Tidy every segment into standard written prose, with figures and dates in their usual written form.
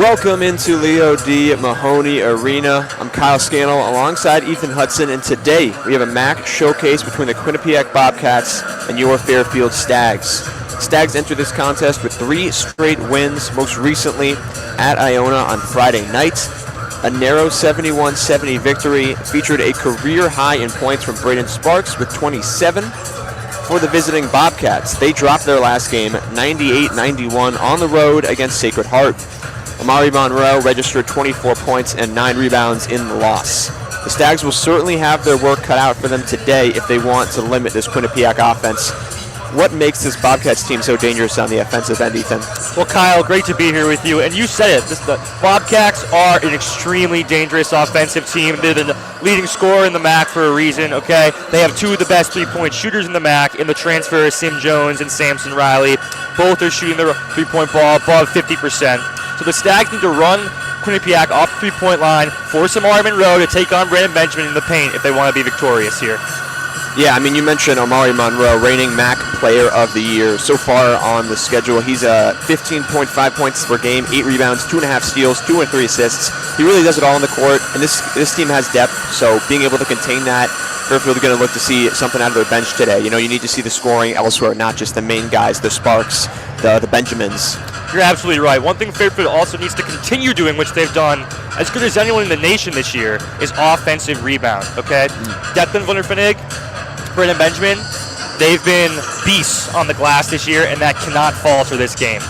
Welcome into Leo D. Mahoney Arena. I'm Kyle Scannell alongside Ethan Hudson, and today we have a MAC showcase between the Quinnipiac Bobcats and your Fairfield Stags. Stags entered this contest with 3 straight wins, most recently at Iona on Friday night. A narrow 71-70 victory featured a career high in points from Braden Sparks with 27. For the visiting Bobcats, they dropped their last game 98-91 on the road against Sacred Heart. Amari Monroe registered 24 points and 9 rebounds in the loss. The Stags will certainly have their work cut out for them today if they want to limit this Quinnipiac offense. What makes this Bobcats team so dangerous on the offensive end, Ethan? Well, Kyle, great to be here with you. And you said it. The Bobcats are an extremely dangerous offensive team. They're the leading scorer in the MAC for a reason, okay? They have 2 of the best three-point shooters in the MAC in the transfer of Sim Jones and Samson Riley. Both are shooting their three-point ball above 50%. So the Stags need to run Quinnipiac off the three-point line, force Amari Monroe to take on Brandon Benjamin in the paint if they want to be victorious here. Yeah, I mean, you mentioned Amari Monroe, reigning MAC Player of the Year. So far on the schedule, he's 15.5 points per game, 8 rebounds, 2.5 steals, 2 and 3 assists. He really does it all on the court, and this team has depth, so being able to contain that, Fairfield are going to look to see something out of their bench today. You know, you need to see the scoring elsewhere, not just the main guys, the Sparks, the Benjamins. You're absolutely right. One thing Fairfield also needs to continue doing, which they've done as good as anyone in the nation this year, is offensive rebound, okay? Declan Vunderfinnig, Brandon Benjamin, they've been beasts on the glass this year, and that cannot falter this game.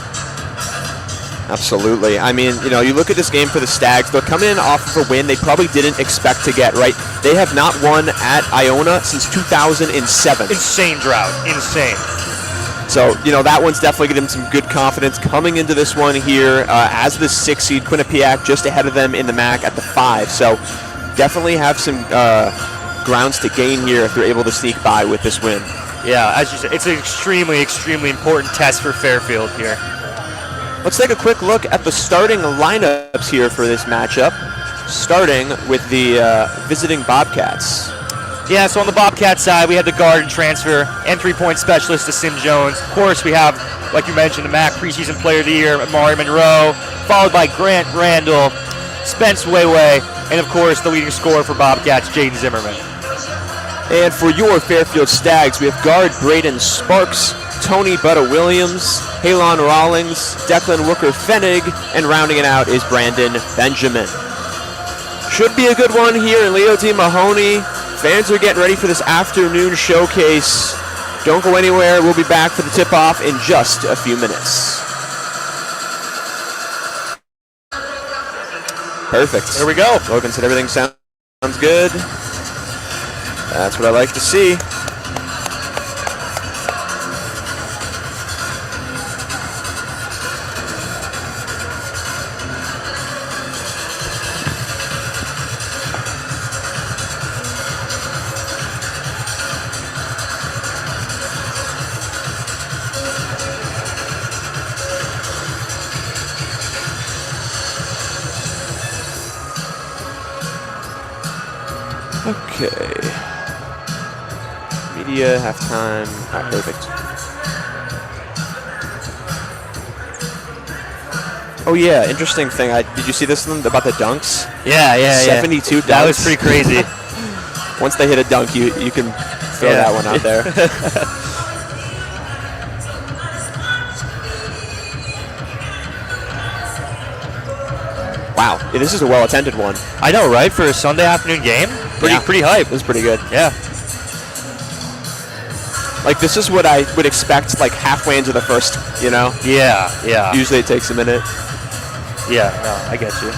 Absolutely. I mean, you know, you look at this game for the Stags, they're coming in off of a win they probably didn't expect to get, right? They have not won at Iona since 2007. Insane drought. Insane. So, you know, that one's definitely giving them some good confidence coming into this one here as the 6 seed. Quinnipiac just ahead of them in the MAC at the 5. So definitely have some grounds to gain here if they're able to sneak by with this win. Yeah, as you said, it's an extremely, extremely important test for Fairfield here. Let's take a quick look at the starting lineups here for this matchup, starting with the visiting Bobcats. Yeah, so on the Bobcat side, we have the guard and transfer and three-point specialist to Sim Jones. Of course, we have, like you mentioned, the MAC preseason player of the year, Amari Monroe, followed by Grant Randall, Spence Wayway, and of course, the leading scorer for Bobcats, Jaden Zimmerman. And for your Fairfield Stags, we have guard Braden Sparks, Tony Butta Williams, Halon Rawlings, Declan Wooker-Fenig, and rounding it out is Brandon Benjamin. Should be a good one here in Leo D. Mahoney. Fans are getting ready for this afternoon showcase. Don't go anywhere. We'll be back for the tip-off in just a few minutes. Perfect. There we go. Logan said everything sounds good. That's what I like to see. Okay. Media, halftime. All right, perfect. Oh, yeah, interesting thing. Did you see this one about the dunks? Yeah. 72 dunks. That was pretty crazy. Once they hit a dunk, you can throw that one out there. Wow, yeah, this is a well-attended one. I know, right? For a Sunday afternoon game? Pretty hype. It was pretty good. Yeah. Like, this is what I would expect, like, halfway into the first, you know? Yeah. Usually it takes a minute. Yeah, no, I get you.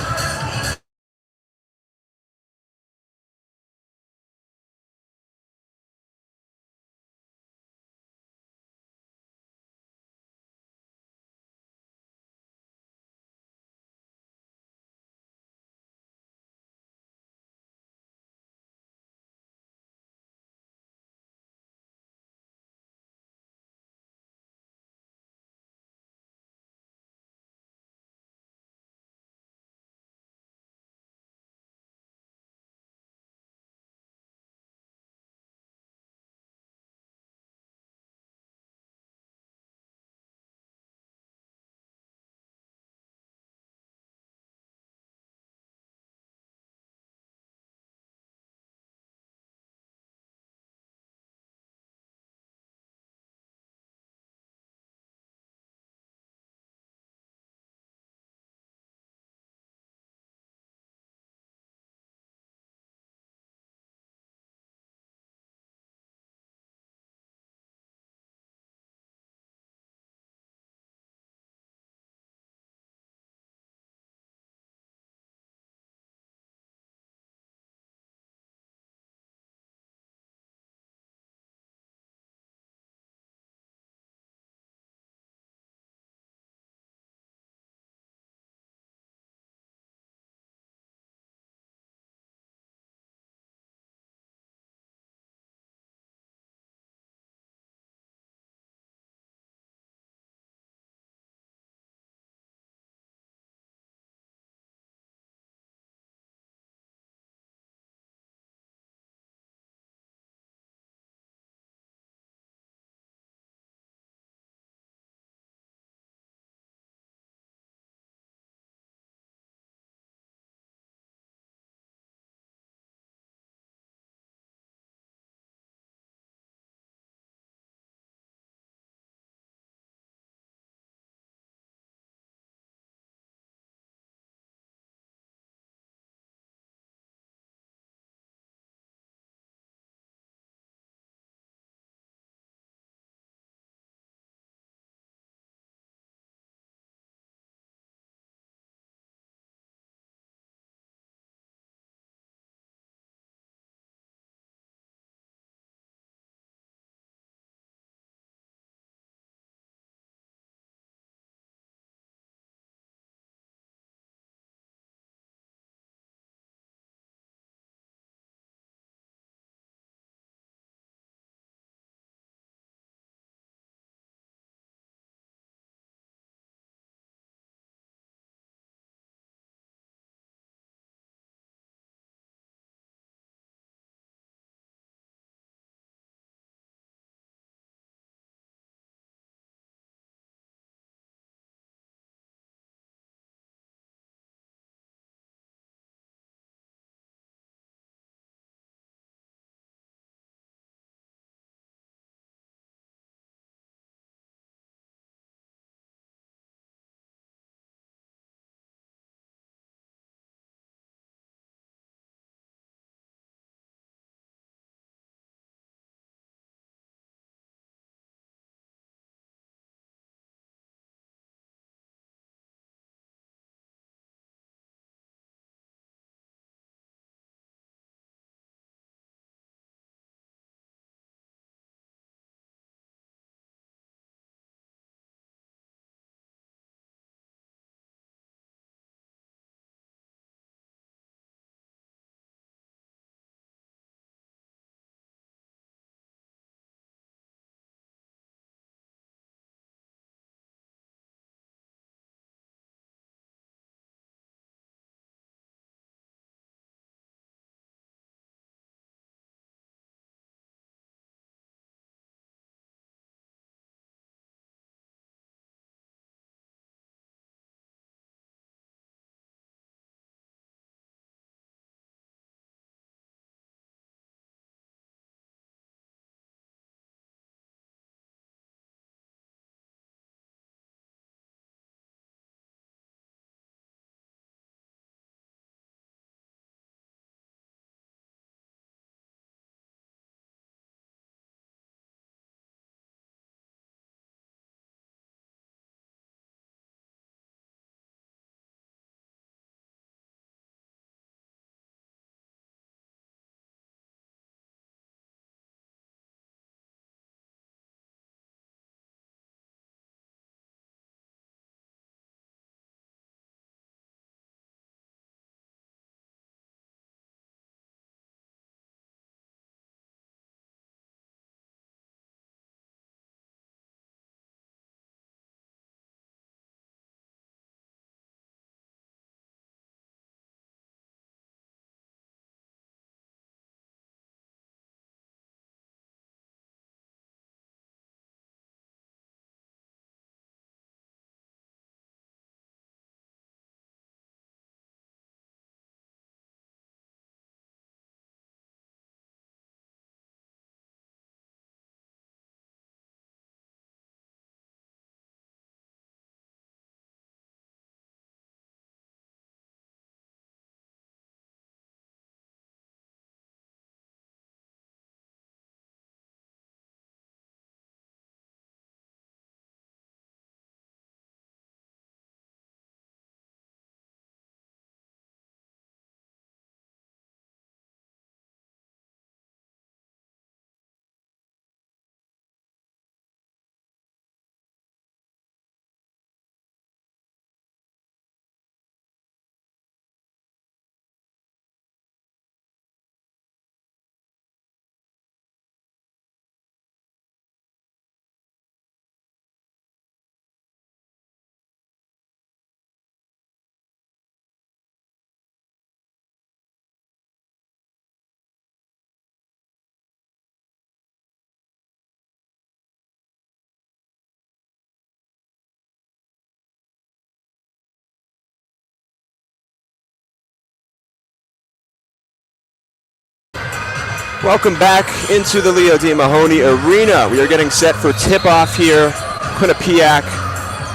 Welcome back into the Leo D. Mahoney Arena. We are getting set for tip-off here. Quinnipiac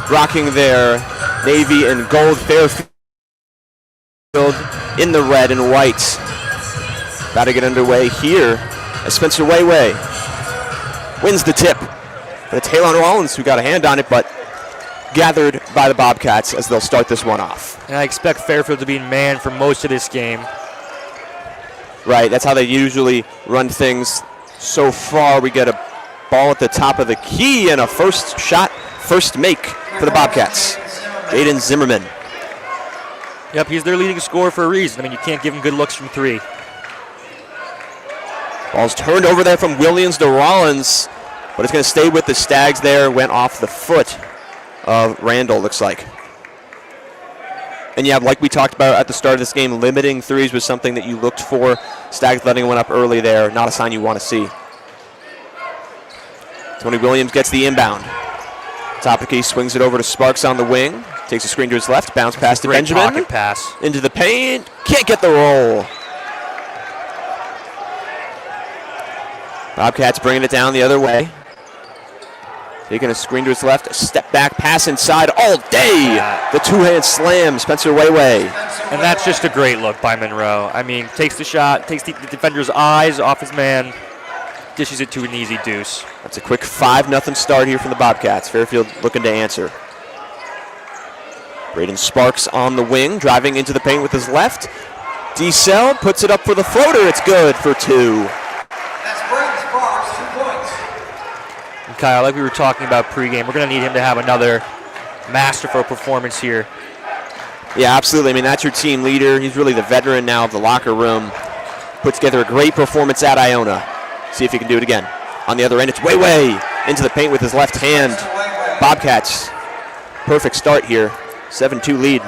rocking their navy and gold. Fairfield in the red and white. About to get underway here as Spencer Wayway wins the tip. But it's Halon Rollins who got a hand on it, but gathered by the Bobcats as they'll start this one off. And I expect Fairfield to be in man for most of this game. Right, that's how they usually run things. So far, we get a ball at the top of the key and a first shot, first make for the Bobcats. Jaden Zimmerman. Yep, he's their leading scorer for a reason. I mean, you can't give him good looks from three. Ball's turned over there from Williams to Rollins, but it's going to stay with the Stags there. Went off the foot of Randall, looks like. And yeah, like we talked about at the start of this game, limiting threes was something that you looked for. Stags letting one up early there, not a sign you want to see. Tony Williams gets the inbound. Top of the key, swings it over to Sparks on the wing. Takes a screen to his left, bounce pass to Benjamin. Pocket pass. Into the paint, can't get the roll. Bobcats bringing it down the other way. Taking a screen to his left, a step back pass inside all day. The two-hand slam, Spencer Wayway. And that's just a great look by Monroe. I mean, takes the shot, takes the defender's eyes off his man, dishes it to an easy deuce. That's a quick 5-0 start here from the Bobcats. Fairfield looking to answer. Braden Sparks on the wing, driving into the paint with his left. D-Cell puts it up for the floater. It's good for two. Kyle, like we were talking about pregame, we're going to need him to have another masterful performance here. Yeah, absolutely. I mean, that's your team leader. He's really the veteran now of the locker room. Put together a great performance at Iona. See if he can do it again. On the other end, it's Wayway into the paint with his left hand. Bobcats, perfect start here. 7-2 lead.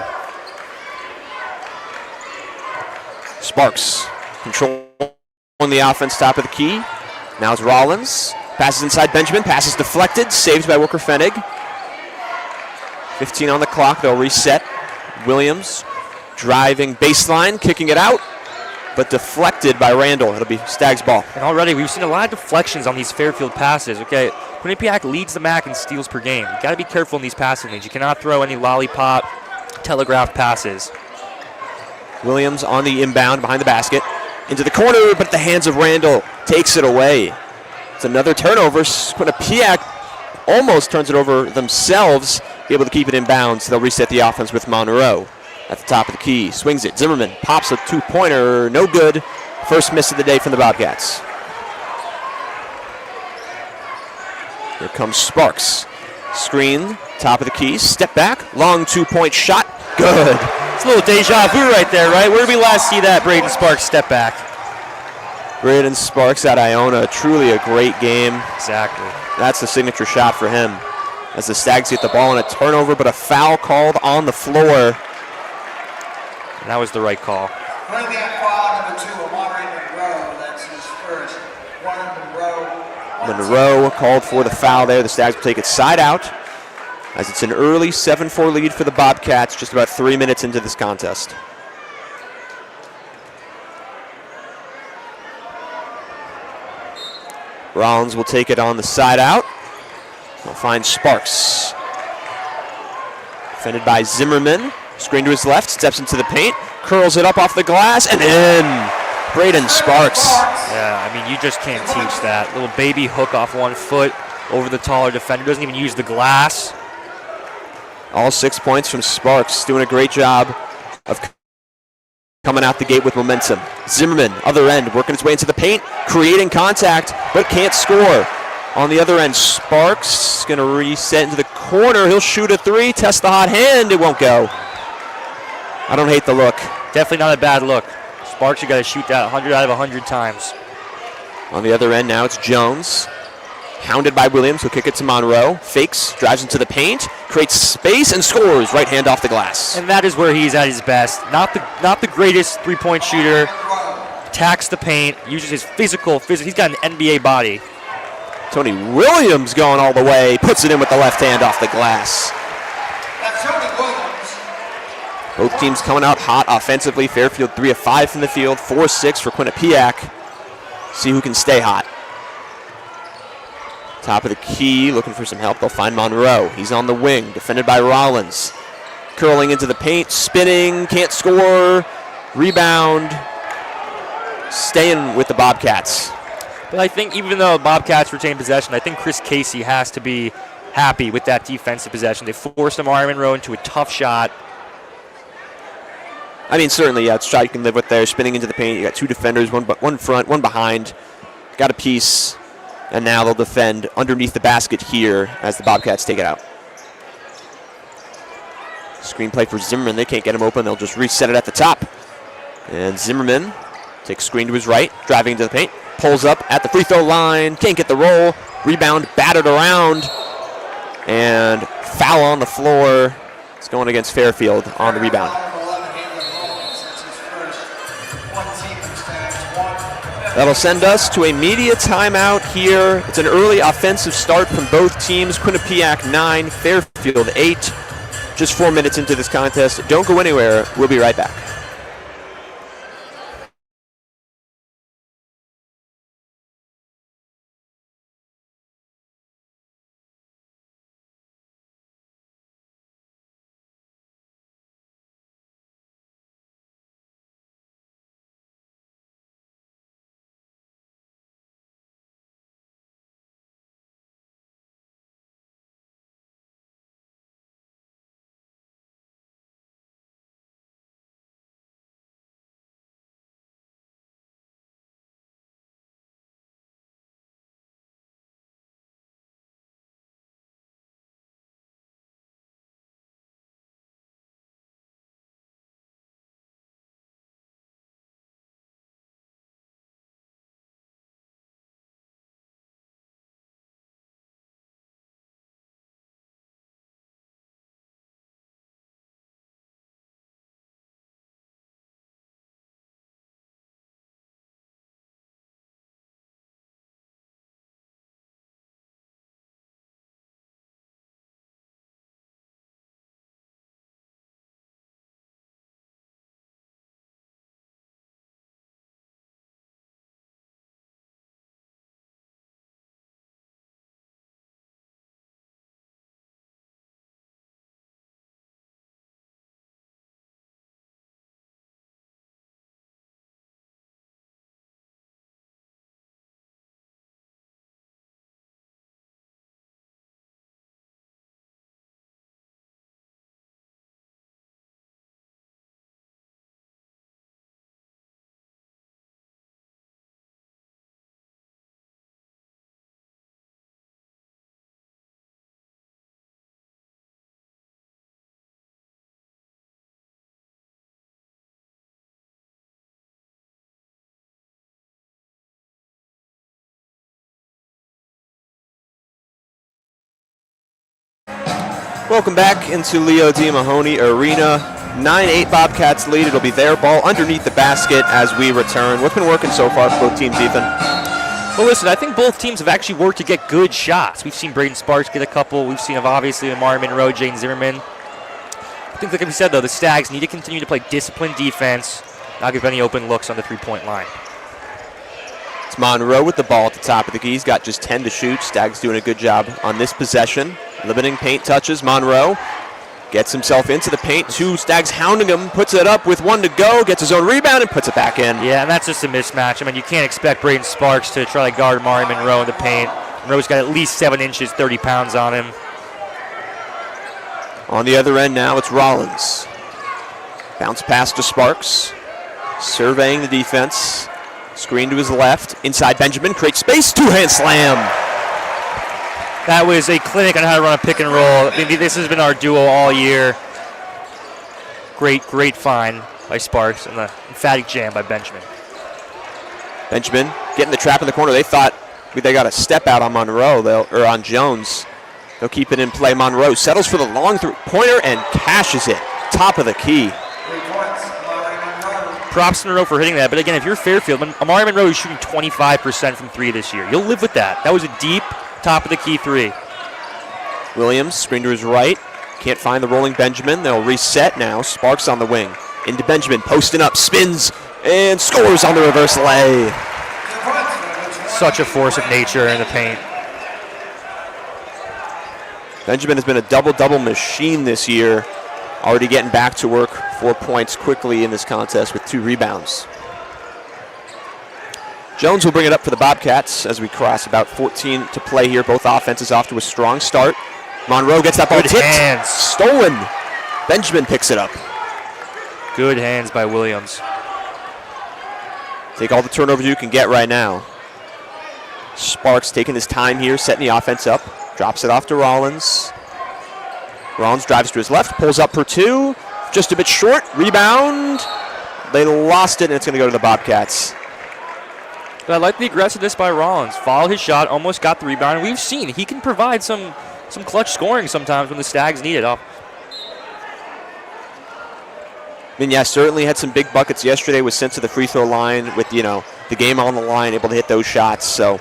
Sparks controlling the offense, top of the key. Now it's Rollins. Passes inside Benjamin, passes deflected, saved by Walker Fenig. 15 on the clock, they'll reset. Williams driving baseline, kicking it out, but deflected by Randall. It'll be Stags ball. And already we've seen a lot of deflections on these Fairfield passes. Okay, Quinnipiac leads the MAC in steals per game. You got to be careful in these passing lanes. You cannot throw any lollipop, telegraph passes. Williams on the inbound behind the basket. Into the corner, but the hands of Randall takes it away. It's another turnover. Quinnipiac almost turns it over themselves, be able to keep it in bounds. They'll reset the offense with Monroe at the top of the key. Swings it. Zimmerman pops a two-pointer. No good. First miss of the day from the Bobcats. Here comes Sparks. Screen, top of the key. Step back. Long two-point shot. Good. It's a little deja vu right there, right? Where did we last see that Braden Sparks step back? Braden Sparks at Iona, truly a great game. Exactly. That's the signature shot for him. As the Stags get the ball in a turnover, but a foul called on the floor. And that was the right call. Bring that foul number 2, Amari Monroe. That's his first. Monroe called for the foul there. The Stags will take it side out, as it's an early 7-4 lead for the Bobcats, just about 3 minutes into this contest. Rollins will take it on the side out. He'll find Sparks. Defended by Zimmerman. Screen to his left, steps into the paint, curls it up off the glass, and in. Braden Sparks. Yeah, I mean, you just can't teach that. Little baby hook off one foot over the taller defender. Doesn't even use the glass. All 6 points from Sparks. Doing a great job of coming out the gate with momentum. Zimmerman, other end, working his way into the paint, creating contact, but can't score. On the other end, Sparks going to reset into the corner. He'll shoot a three, test the hot hand. It won't go. I don't hate the look. Definitely not a bad look. Sparks, you got to shoot that 100 out of 100 times. On the other end now, it's Jones. Hounded by Williams, who'll kick it to Monroe. Fakes, drives into the paint, creates space, and scores. Right hand off the glass. And that is where he's at his best. Not the greatest three-point shooter. Attacks the paint, uses his physical. He's got an NBA body. Tony Williams going all the way, puts it in with the left hand off the glass. That's Tony Williams. Both teams coming out hot offensively. Fairfield 3 of 5 from the field, 4-6 for Quinnipiac. See who can stay hot. Top of the key, looking for some help. They'll find Monroe. He's on the wing, defended by Rollins. Curling into the paint, spinning, can't score. Rebound. Staying with the Bobcats. But I think even though Bobcats retain possession, I think Chris Casey has to be happy with that defensive possession. They forced Amari Monroe into a tough shot. I mean, certainly, yeah, it's a shot you can live with there. Spinning into the paint, you got two defenders, one front, one behind. Got a piece, and now they'll defend underneath the basket here as the Bobcats take it out. Screen play for Zimmerman. They can't get him open. They'll just reset it at the top. And Zimmerman takes screen to his right, driving into the paint. Pulls up at the free throw line. Can't get the roll. Rebound battered around. And foul on the floor. It's going against Fairfield on the rebound. That'll send us to a media timeout here. It's an early offensive start from both teams. Quinnipiac 9, Fairfield 8. Just 4 minutes into this contest. Don't go anywhere. We'll be right back. Welcome back into Leo D. Mahoney Arena. 9-8 Bobcats lead. It'll be their ball underneath the basket as we return. What's been working so far for both teams, Ethan? Well, listen, I think both teams have actually worked to get good shots. We've seen Braden Sparks get a couple. We've seen, obviously, Amari Monroe, Jaden Zimmerman. I think, like we said, though, the Stags need to continue to play disciplined defense, not give any open looks on the three-point line. It's Monroe with the ball at the top of the key. He's got just 10 to shoot. Stags doing a good job on this possession. Limiting paint touches. Monroe gets himself into the paint. Two Stags hounding him. Puts it up with 1 to go. Gets his own rebound and puts it back in. Yeah, and that's just a mismatch. I mean, you can't expect Braden Sparks to try to guard Amari Monroe in the paint. Monroe's got at least 7 inches, 30 pounds on him. On the other end now, it's Rollins. Bounce pass to Sparks. Surveying the defense. Screen to his left. Inside Benjamin. Creates space. Two-hand slam. That was a clinic on how to run a pick and roll. I mean, this has been our duo all year. Great find by Sparks and the emphatic jam by Benjamin. Benjamin getting the trap in the corner. They thought they got a step out on Monroe, or on Jones. They'll keep it in play. Monroe settles for the long pointer and cashes it. Top of the key. Props to Monroe for hitting that. But again, if you're Fairfield, Amari Monroe is shooting 25% from 3 this year. You'll live with that. That was a deep, top of the key 3. Williams, screen to his right. Can't find the rolling Benjamin. They'll reset now. Sparks on the wing. Into Benjamin, posting up, spins, and scores on the reverse lay. such a force of nature in the paint. Benjamin has been a double-double machine this year, already getting back to work, 4 points quickly in this contest with 2 rebounds. Jones will bring it up for the Bobcats as we cross about 14 to play here. Both offenses off to a strong start. Monroe gets that ball Good tipped. hands. Stolen. Benjamin picks it up. Good hands by Williams. Take all the turnovers you can get right now. Sparks taking his time here, setting the offense up. Drops it off to Rollins. Rollins drives to his left, pulls up for 2. Just a bit short. Rebound. They lost it, and it's going to go to the Bobcats. But I like the aggressiveness by Rollins. Followed his shot, almost got the rebound. And we've seen he can provide some clutch scoring sometimes when the Stags need it. I mean, yeah, certainly had some big buckets yesterday, was sent to the free throw line with, the game on the line, able to hit those shots. So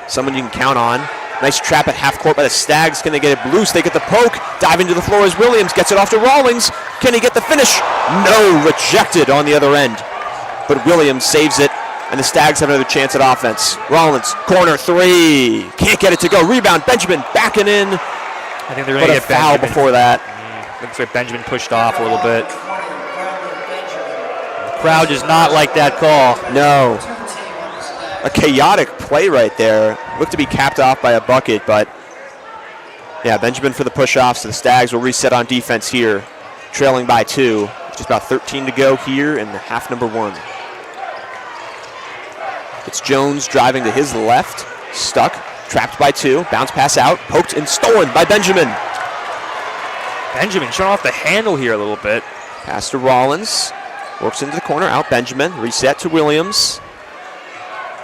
someone you can count on. Nice trap at half court by the Stags. Can they get it loose? They get the poke. Diving to the floor as Williams gets it off to Rawlings. Can he get the finish? No, rejected on the other end. But Williams saves it, and the Stags have another chance at offense. Rollins, corner 3. Can't get it to go. Rebound, Benjamin backing in. I think they're going to get foul Benjamin. before that. Looks like Benjamin pushed off a little bit. The crowd does not like that call. No. A chaotic play right there. Looked to be capped off by a bucket, but yeah, Benjamin for the push-off, so the Stags will reset on defense here, trailing by 2. Just about 13 to go here in the half number 1. It's Jones driving to his left, stuck, trapped by 2, bounce pass out, poked and stolen by Benjamin. Benjamin showing off the handle here a little bit. Pass to Rollins, works into the corner, out Benjamin, reset to Williams.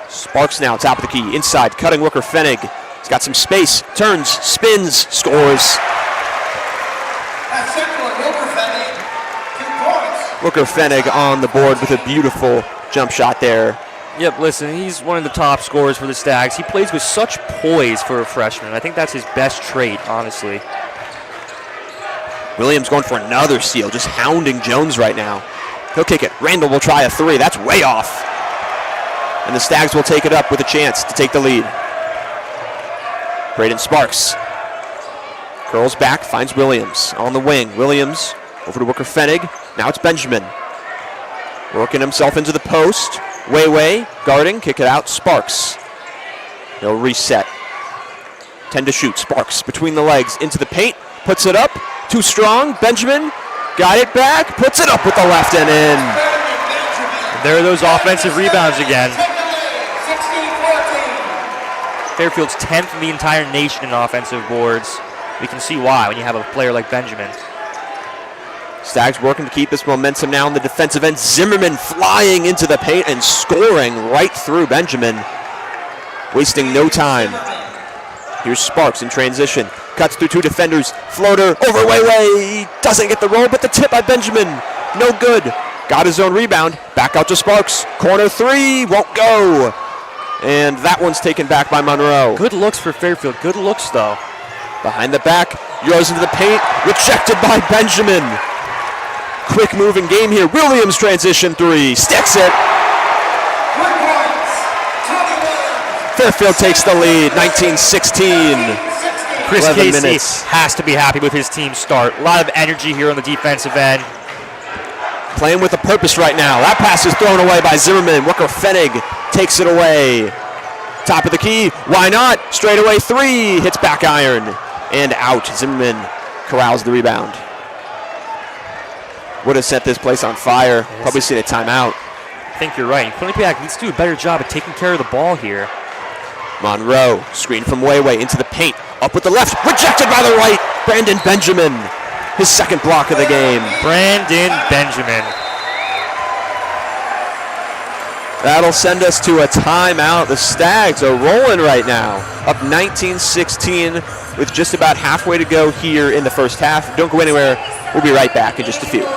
Sparks now, top of the key, inside, cutting Rooker Fenig. He's got some space, turns, spins, scores. That's simple, Rooker Fenig, 2 points. Rooker Fenig on the board with a beautiful jump shot there. Yep, listen, he's one of the top scorers for the Stags. He plays with such poise for a freshman. I think that's his best trait, honestly. Williams going for another steal, just hounding Jones right now. He'll kick it. Randall will try a 3. That's way off. And the Stags will take it up with a chance to take the lead. Braden Sparks curls back, finds Williams on the wing. Williams over to Rooker Fenig. Now it's Benjamin. Working himself into the post. Way, guarding, kick it out, Sparks. He'll reset. 10 to shoot, Sparks between the legs, into the paint, puts it up, too strong, Benjamin, got it back, puts it up with the left and in. And there are those offensive rebounds again. 16-14. Fairfield's 10th in the entire nation in offensive boards. We can see why when you have a player like Benjamin. Stags working to keep this momentum now on the defensive end. Zimmerman flying into the paint and scoring right through Benjamin. Wasting no time. Here's Sparks in transition. Cuts through 2 defenders. Floater over Way. Doesn't get the roll, but the tip by Benjamin. No good. Got his own rebound. Back out to Sparks. Corner 3. Won't go. And that one's taken back by Monroe. Good looks for Fairfield. Good looks, though. Behind the back. Yours into the paint. Rejected by Benjamin. Quick moving game here. Williams transition 3. Sticks it. 1 points. Tony Williams. Fairfield takes the lead. 19-16. Chris 11 Casey minutes. has to be happy with his team's start. A lot of energy here on the defensive end. Playing with a purpose right now. That pass is thrown away by Zimmerman. Rooker Fenig takes it away. Top of the key. Why not? Straight away 3. Hits back iron. And out. Zimmerman corrals the rebound. Would have set this place on fire. Yes. Probably seen a timeout. I think you're right. Quinnipiac needs to do a better job at taking care of the ball here. Monroe, screen from Way into the paint. Up with the left. Rejected by the right. Brandon Benjamin. His second block of the game. Brandon Benjamin. That'll send us to a timeout. The Stags are rolling right now. Up 19-16 with just about halfway to go here in the first half. Don't go anywhere. We'll be right back in just a few.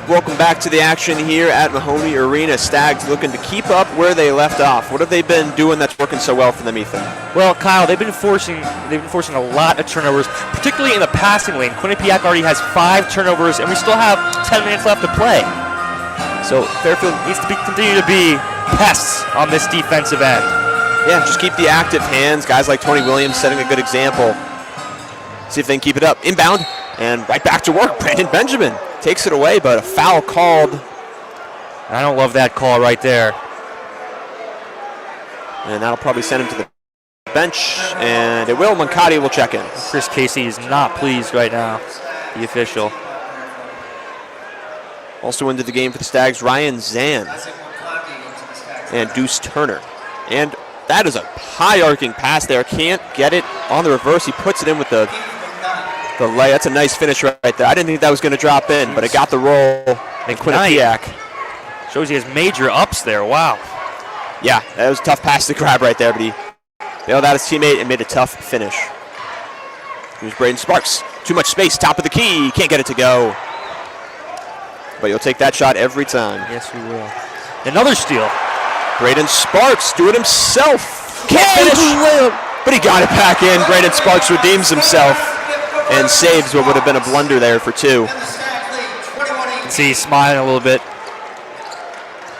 Welcome back to the action here at Mahoney Arena. Stags looking to keep up where they left off. What have they been doing that's working so well for them, Ethan? Well, Kyle, they've been forcing a lot of turnovers, particularly in the passing lane. Quinnipiac already has 5 turnovers, and we still have 10 minutes left to play. So Fairfield needs to continue to be pests on this defensive end. Yeah, just keep the active hands. Guys like Tony Williams setting a good example. See if they can keep it up. Inbound, and right back to work. Brandon Benjamin takes it away, but a foul called. I don't love that call right there. And that'll probably send him to the bench, and it will. Mancati will check in. Chris Casey is not pleased right now, the official. Also into the game for the Stags, Ryan Zan and Deuce Turner. And that is a high arcing pass there. Can't get it on the reverse. He puts it in with the lay. That's a nice finish right there. I didn't think that was going to drop in, but it got the roll. And Quinnipiac shows he has major ups there. Wow. Yeah, that was a tough pass to grab right there, but he bailed out his teammate and made a tough finish. Here's Braden Sparks. Too much space, top of the key. Can't get it to go. But you'll take that shot every time. Yes, we will. Another steal. Braden Sparks do it himself. Can't finish, but he got it back in. Braden Sparks redeems himself and saves what would have been a blunder there for 2. You can see he's smiling a little bit.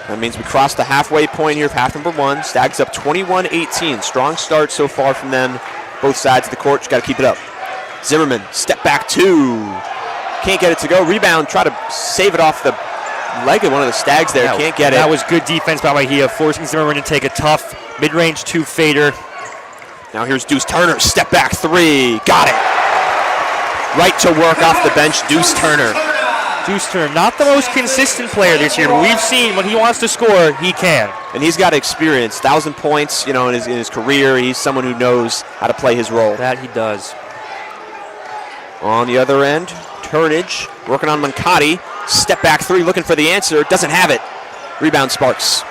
That means we crossed the halfway point here of half number 1. Stags up 21-18. Strong start so far from them. Both sides of the court. Just got to keep it up. Zimmerman, step back 2. Can't get it to go. Rebound, try to save it off the leg of one of the Stags there. Can't get it. That was good defense by Mejia, forcing Zimmerman to take a tough mid-range 2 fader. Now here's Deuce Turner. Step back 3. Got it. Right to work off the bench, Deuce Turner. Deuce Turner, not the most consistent player this year, but we've seen when he wants to score, he can. And he's got experience, 1,000 points, in his career. He's someone who knows how to play his role. That he does. On the other end, Turnage working on Mancati. Step back 3, looking for the answer. Doesn't have it. Rebound Sparks.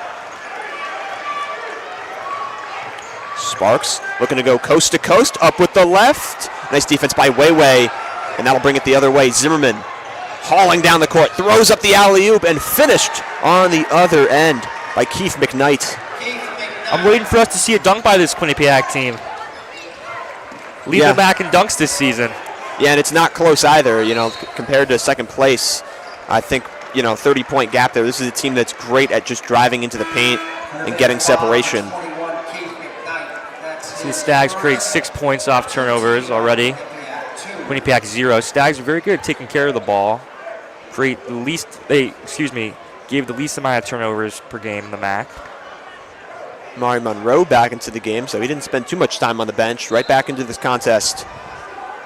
Sparks looking to go coast to coast. Up with the left. Nice defense by Weiwei. And that'll bring it the other way. Zimmerman hauling down the court. Throws up the alley-oop and finished on the other end by Keith McKnight. I'm waiting for us to see a dunk by this Quinnipiac team. Lead them back in dunks this season. Yeah, and it's not close either, compared to second place. I think, 30-point gap there. This is a team that's great at just driving into the paint and getting separation. See the Stags create 6 points off turnovers already. Quinnipiac 0. Stags are very good at taking care of the ball. Gave the least amount of turnovers per game in the MAC. Mari Monroe back into the game, so he didn't spend too much time on the bench. Right back into this contest.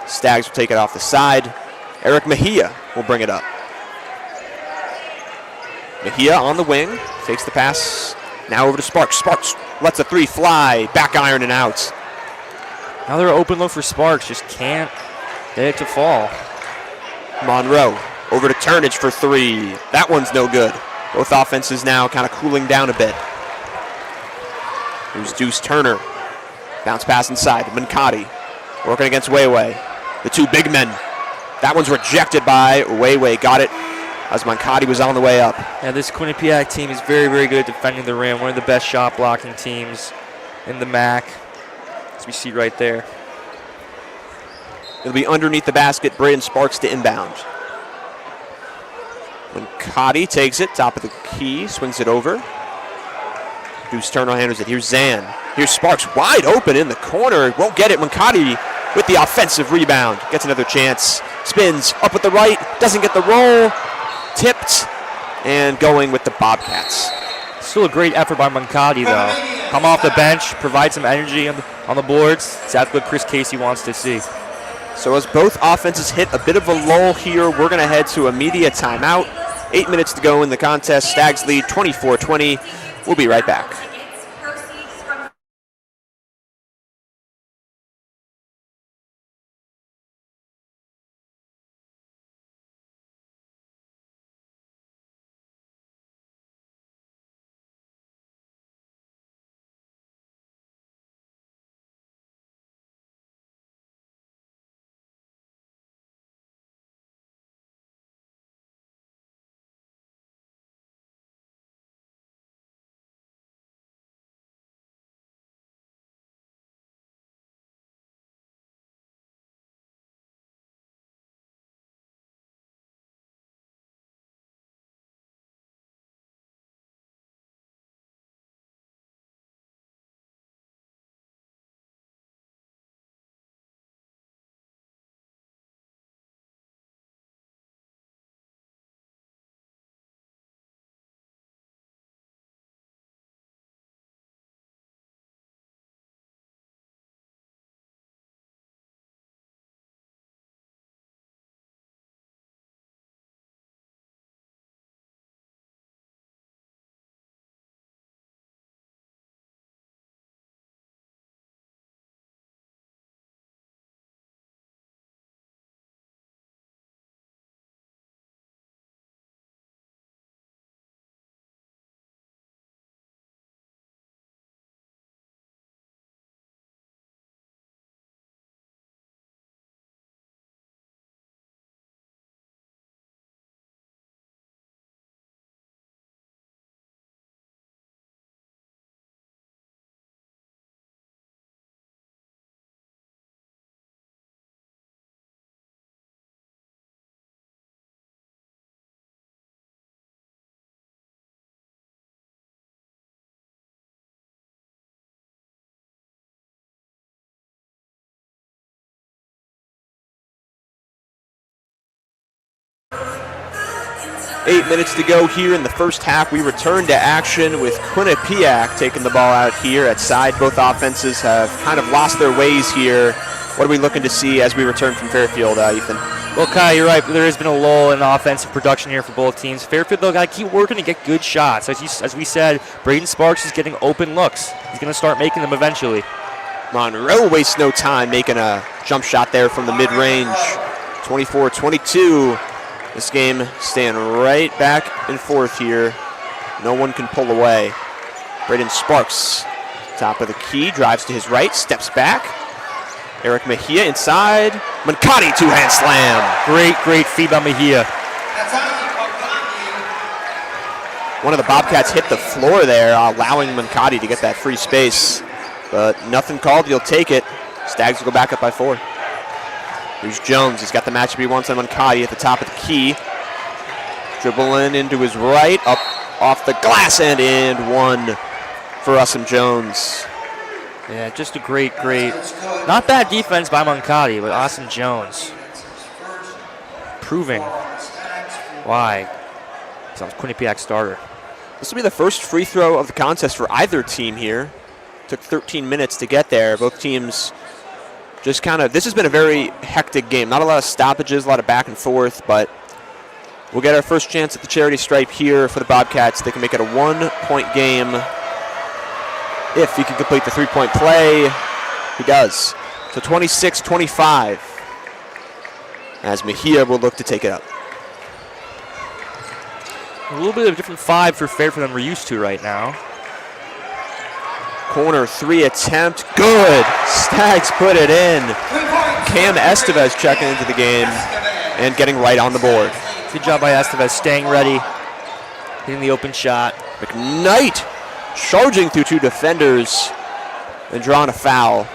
Stags will take it off the side. Eric Mejia will bring it up. Mejia on the wing, takes the pass. Now over to Sparks. Sparks lets a 3 fly, back iron and out. Another open look for Sparks, just can't get it to fall. Monroe over to Turnage for 3. That one's no good. Both offenses now kind of cooling down a bit. Here's Deuce Turner. Bounce pass inside. Mancati working against Weiwei. The 2 big men. That one's rejected by Weiwei. Got it as Mancati was on the way up. Yeah, this Quinnipiac team is very, very good at defending the rim. One of the best shot blocking teams in the MAC, as we see right there. It'll be underneath the basket. Braden Sparks to inbound. Mancati takes it, top of the key, swings it over. Deuce Turner handles it. Here's Zan. Here's Sparks wide open in the corner. Won't get it. Mancati with the offensive rebound. Gets another chance. Spins up with the right. Doesn't get the roll. Tipped. And going with the Bobcats. Still a great effort by Mancati, though. Come off the bench, provide some energy on the boards. Exactly what Chris Casey wants to see. So as both offenses hit a bit of a lull here, we're going to head to a media timeout. 8 minutes to go in the contest. Stags lead 24-20. We'll be right back. 8 minutes to go here in the first half. We return to action with Quinnipiac taking the ball out here at side. Both offenses have kind of lost their ways here. What are we looking to see as we return from Fairfield, Ethan? Well, Kyle, you're right. There has been a lull in offensive production here for both teams. Fairfield, though, got to keep working to get good shots. As we said, Braden Sparks is getting open looks. He's going to start making them eventually. Monroe wastes no time making a jump shot there from the mid-range. 24-22. This game staying right back and forth here. No one can pull away. Braden Sparks, top of the key, drives to his right, steps back. Eric Mejia inside. Mancati two-hand slam. Great feed by Mejia. One of the Bobcats hit the floor there, allowing Mancati to get that free space. But nothing called, you'll take it. Stags will go back up by 4. Here's Jones. He's got the matchup he wants on Mancati at the top of the key. Dribbling into his right, up off the glass and in. 1 for Usam Jones. Yeah, just a great, not bad defense by Mancati, but Austin Jones proving why he's a Quinnipiac starter. This will be the first free throw of the contest for either team here. Took 13 minutes to get there. Both teams just this has been a very hectic game. Not a lot of stoppages, a lot of back and forth, but we'll get our first chance at the charity stripe here for the Bobcats. They can make it a 1-point game if he can complete the 3-point play. He does. So 26-25 as Mejia will look to take it up. A little bit of a different 5 for Fairfield than we're used to right now. Corner 3 attempt, good. Stags put it in. Cam Estevez checking into the game and getting right on the board. Good job by Estevez, staying ready, hitting the open shot. McKnight charging through 2 defenders and drawing a foul.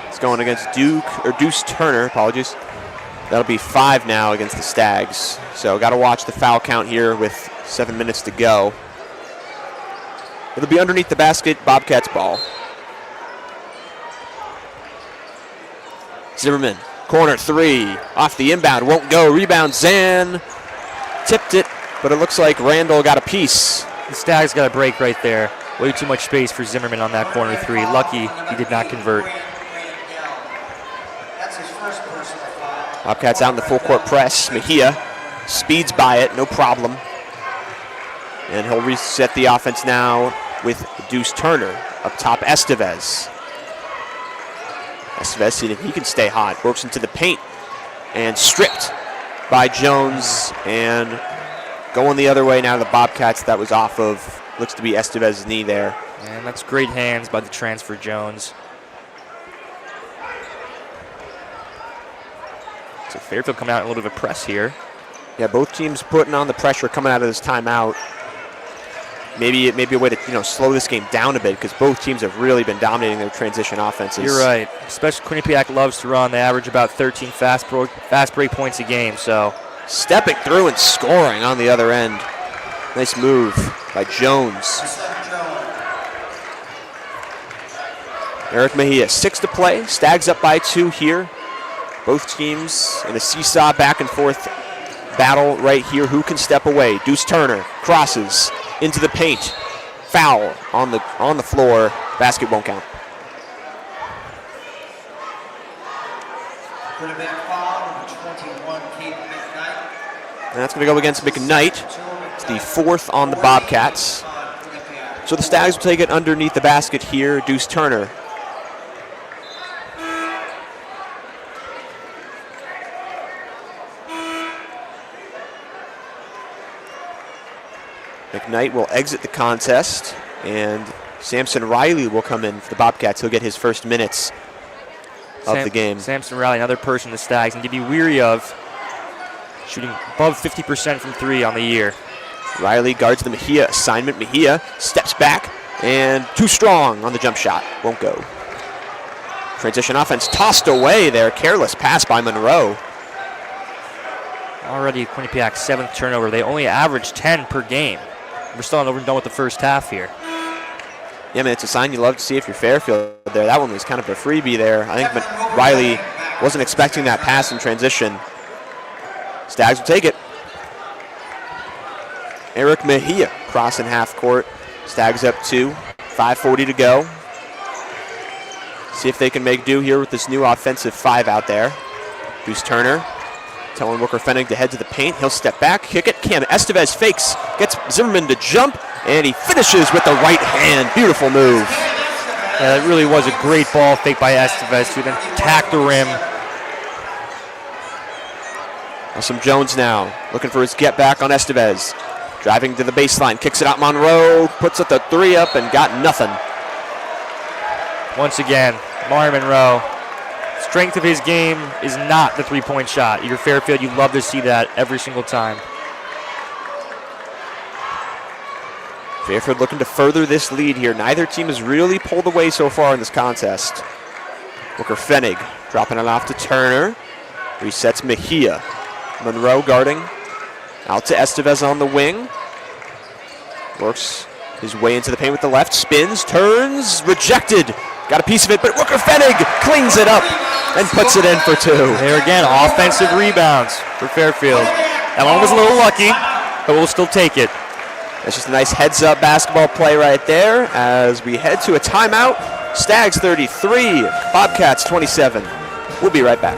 It's going against Deuce Turner, apologies. That'll be 5 now against the Stags. So got to watch the foul count here with 7 minutes to go. It'll be underneath the basket, Bobcats ball. Zimmerman, corner 3, off the inbound, won't go. Rebound, Zan tipped it, but it looks like Randall got a piece. The Stags got a break right there. Way too much space for Zimmerman on that corner 3. Lucky he did not convert. Bobcats out in the full court press. Mejia speeds by it, no problem. And he'll reset the offense now with Deuce Turner. Up top, Estevez. Estevez seeing if he can stay hot. Works into the paint and stripped by Jones. And going the other way now to the Bobcats. That was off of, looks to be Estevez's knee there. And that's great hands by the transfer Jones. So Fairfield coming out in a little bit of a press here. Yeah, both teams putting on the pressure coming out of this timeout. Maybe a way to slow this game down a bit because both teams have really been dominating their transition offenses. You're right. Especially Quinnipiac loves to run. They average about 13 fast break points a game. So stepping through and scoring on the other end. Nice move by Jones. Eric Mejia, 6 to play. Stags up by 2 here. Both teams in a seesaw back and forth battle right here. Who can step away? Deuce Turner crosses into the paint. Foul on the floor. Basket won't count. And that's going to go against McKnight. It's the 4th on the Bobcats. So the Stags will take it underneath the basket here. Deuce Turner. McKnight will exit the contest, and Samson Riley will come in for the Bobcats. He'll get his first minutes of the game. Samson Riley, another person the Stags need to be weary of, shooting above 50% from 3 on the year. Riley guards the Mejia assignment. Mejia steps back, and too strong on the jump shot. Won't go. Transition offense tossed away there. Careless pass by Monroe. Already Quinnipiac's 7th turnover. They only average 10 per game. We're still not over and done with the first half here. Yeah, man, it's a sign you love to see if you're Fairfield there. That one was kind of a freebie there. I think Riley Wasn't expecting that pass in transition. Stags will take it. Eric Mejia crossing half court. Stags up 2, 5:40 to go. See if they can make do here with this new offensive 5 out there. Deuce Turner telling Booker Fennig to head to the paint. He'll step back, kick it. Cam Estevez fakes, gets Zimmerman to jump, and he finishes with the right hand. Beautiful move. Yeah, that really was a great ball fake by Estevez to then tack the rim. Awesome Jones now looking for his get back on Estevez. Driving to the baseline, kicks it out Monroe, puts up the 3 up and got nothing. Once again, Mario Monroe, strength of his game is not the 3-point shot. You're Fairfield, you love to see that every single time. Fairfield looking to further this lead here. Neither team has really pulled away so far in this contest. Booker Fennig dropping it off to Turner. Resets Mejia. Monroe guarding. Out to Estevez on the wing. Works his way into the paint with the left. Spins, turns, rejected. Got a piece of it, but Booker Fennig cleans it up and puts it in for 2. There again, offensive rebounds for Fairfield. That one was a little lucky, but we'll still take it. That's just a nice heads-up basketball play right there as we head to a timeout. Stags 33, Bobcats 27. We'll be right back.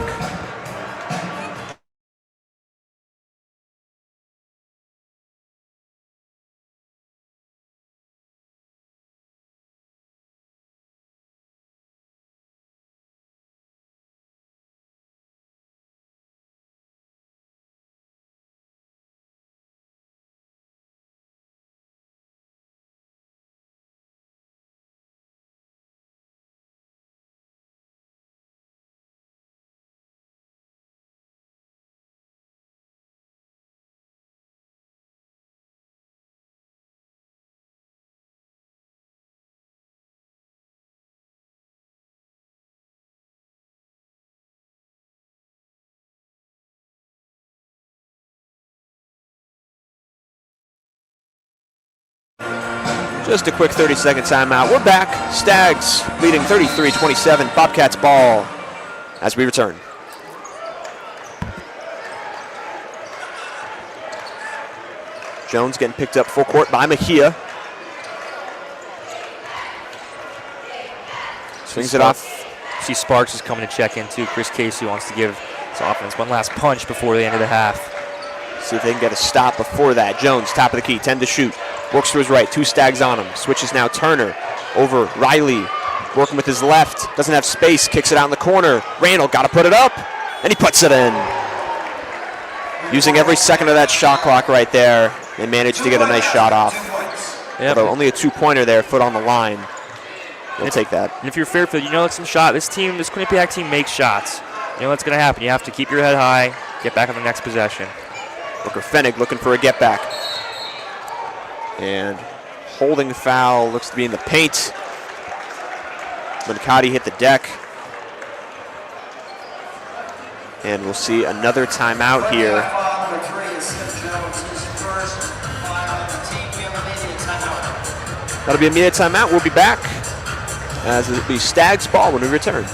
Just a quick 30-second timeout. We're back. Stags leading 33-27. Bobcats ball as we return. Jones getting picked up full court by Mejia. Swings it off. See Sparks is coming to check in too. Chris Casey wants to give his offense one last punch before the end of the half. See if they can get a stop before that. Jones, top of the key, 10 to shoot. Works to his right, 2 Stags on him. Switches now Turner over Riley. Working with his left, doesn't have space, kicks it out in the corner. Randall got to put it up, and he puts it in. Using every second of that shot clock right there, they managed to get a nice shot off. Yep. Although only a 2-pointer there, foot on the line. You'll take that. And if you're Fairfield, you know it's some shot. This Quinnipiac team makes shots. You know what's going to happen. You have to keep your head high, get back on the next possession. Booker Fennig looking for a get back. And holding foul looks to be in the paint. Mancati hit the deck. And we'll see another timeout here. That'll be a immediate timeout. We'll be back as it'll be Stags ball when we return.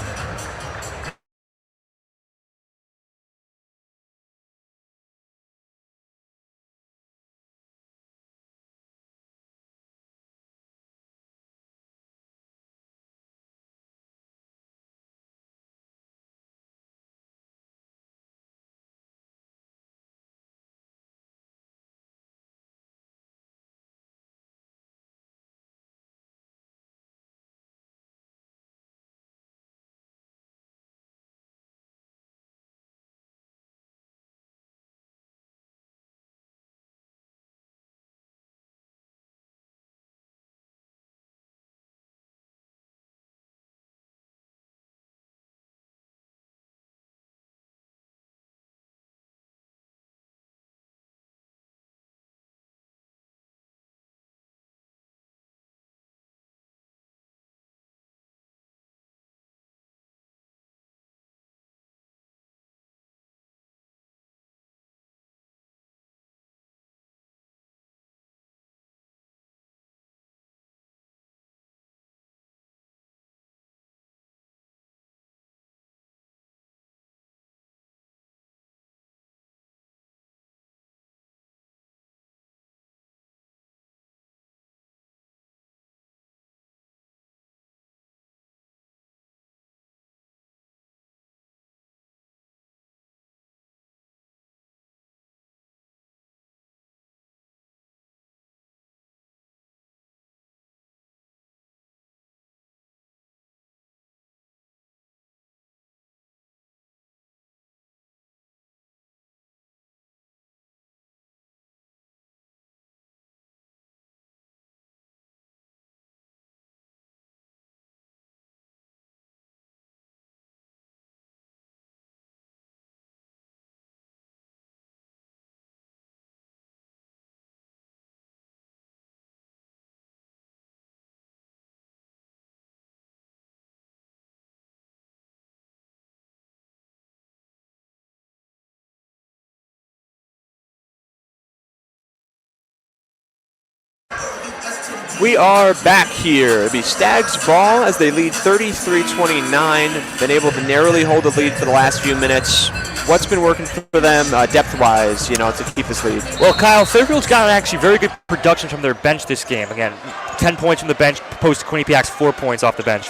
We are back here. It'll be Stags ball as they lead 33-29. Been able to narrowly hold the lead for the last few minutes. What's been working for them depth-wise, to keep this lead? Well, Kyle, Fairfield's gotten actually very good production from their bench this game. Again, 10 points from the bench, opposed to Quinnipiac's 4 points off the bench.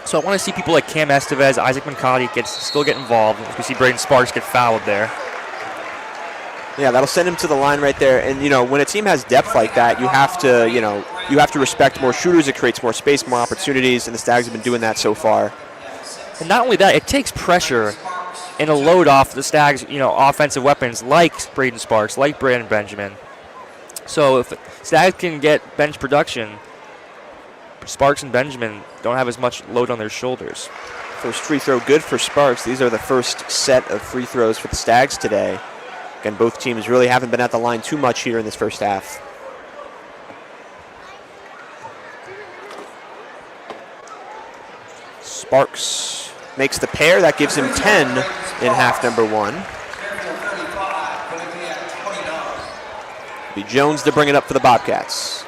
So I want to see people like Cam Estevez, Isaac Mancotti still get involved. We see Braden Sparks get fouled there. Yeah, that'll send him to the line right there. And when a team has depth like that, you have to respect more shooters. It creates more space, more opportunities, and the Stags have been doing that so far. And not only that, it takes pressure and a load off the Stags, offensive weapons like Braden Sparks, like Brandon Benjamin. So if Stags can get bench production, Sparks and Benjamin don't have as much load on their shoulders. First free throw good for Sparks. These are the first set of free throws for the Stags today. Again, both teams really haven't been at the line too much here in this first half. Sparks makes the pair. That gives him 10 in half number one. It'll be Jones to bring it up for the Bobcats.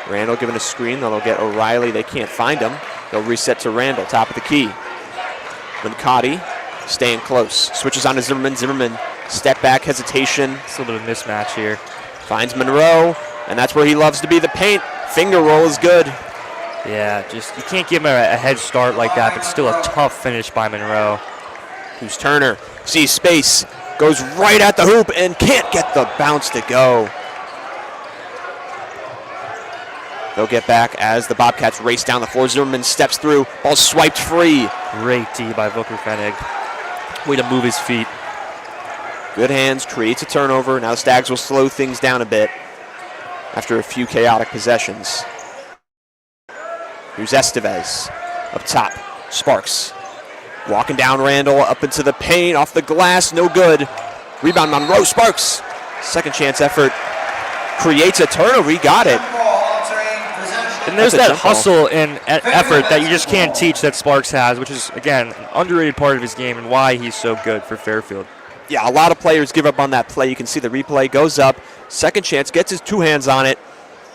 Randall giving a screen. They'll get O'Reilly. They can't find him. They'll reset to Randall, top of the key. Mancotti staying close. Switches on to Zimmerman. Zimmerman, step back, hesitation. It's a little bit of a mismatch here. Finds Monroe, and that's where he loves to be, the paint. Finger roll is good. Yeah, you can't give him a head start like that, but still a tough finish by Monroe. Who's Turner? Sees space, goes right at the hoop, and can't get the bounce to go. They'll get back as the Bobcats race down the floor. Zimmerman steps through, ball swiped free. Great D by Booker Fenig. Way to move his feet. Good hands, creates a turnover. Now the Stags will slow things down a bit after a few chaotic possessions. Here's Estevez up top. Sparks walking down Randall, up into the paint, off the glass, no good. Rebound Monroe. Sparks, second chance effort, creates a turnover. He got it. And there's that hustle and effort that you just can't teach that Sparks has, which is, again, an underrated part of his game and why he's so good for Fairfield. Yeah, a lot of players give up on that play. You can see the replay, goes up, second chance, gets his two hands on it,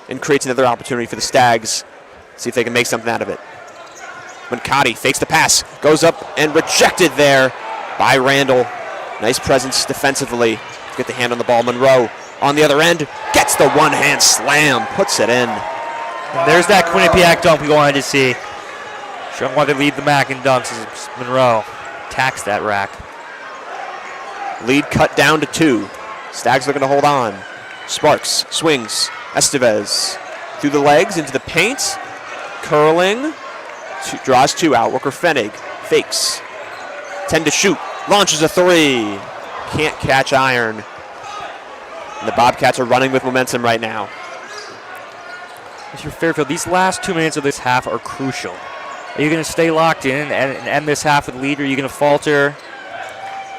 and creates another opportunity for the Stags. See if they can make something out of it. Mancotti fakes the pass, goes up and rejected there by Randall. Nice presence defensively to get the hand on the ball. Monroe on the other end, gets the one-hand slam, puts it in. And there's that Quinnipiac dunk we wanted to see. Sure wanted to lead the MAC in dunks as Monroe attacks that rack. Lead cut down to 2. Stags looking to hold on. Sparks swings. Estevez through the legs into the paint. Curling. Draws 2 out. Worker Fenig fakes. 10 to shoot. Launches a 3. Can't catch iron. And the Bobcats are running with momentum right now. Mr. Fairfield, these last 2 minutes of this half are crucial. Are you going to stay locked in and end this half with the lead, or are you going to falter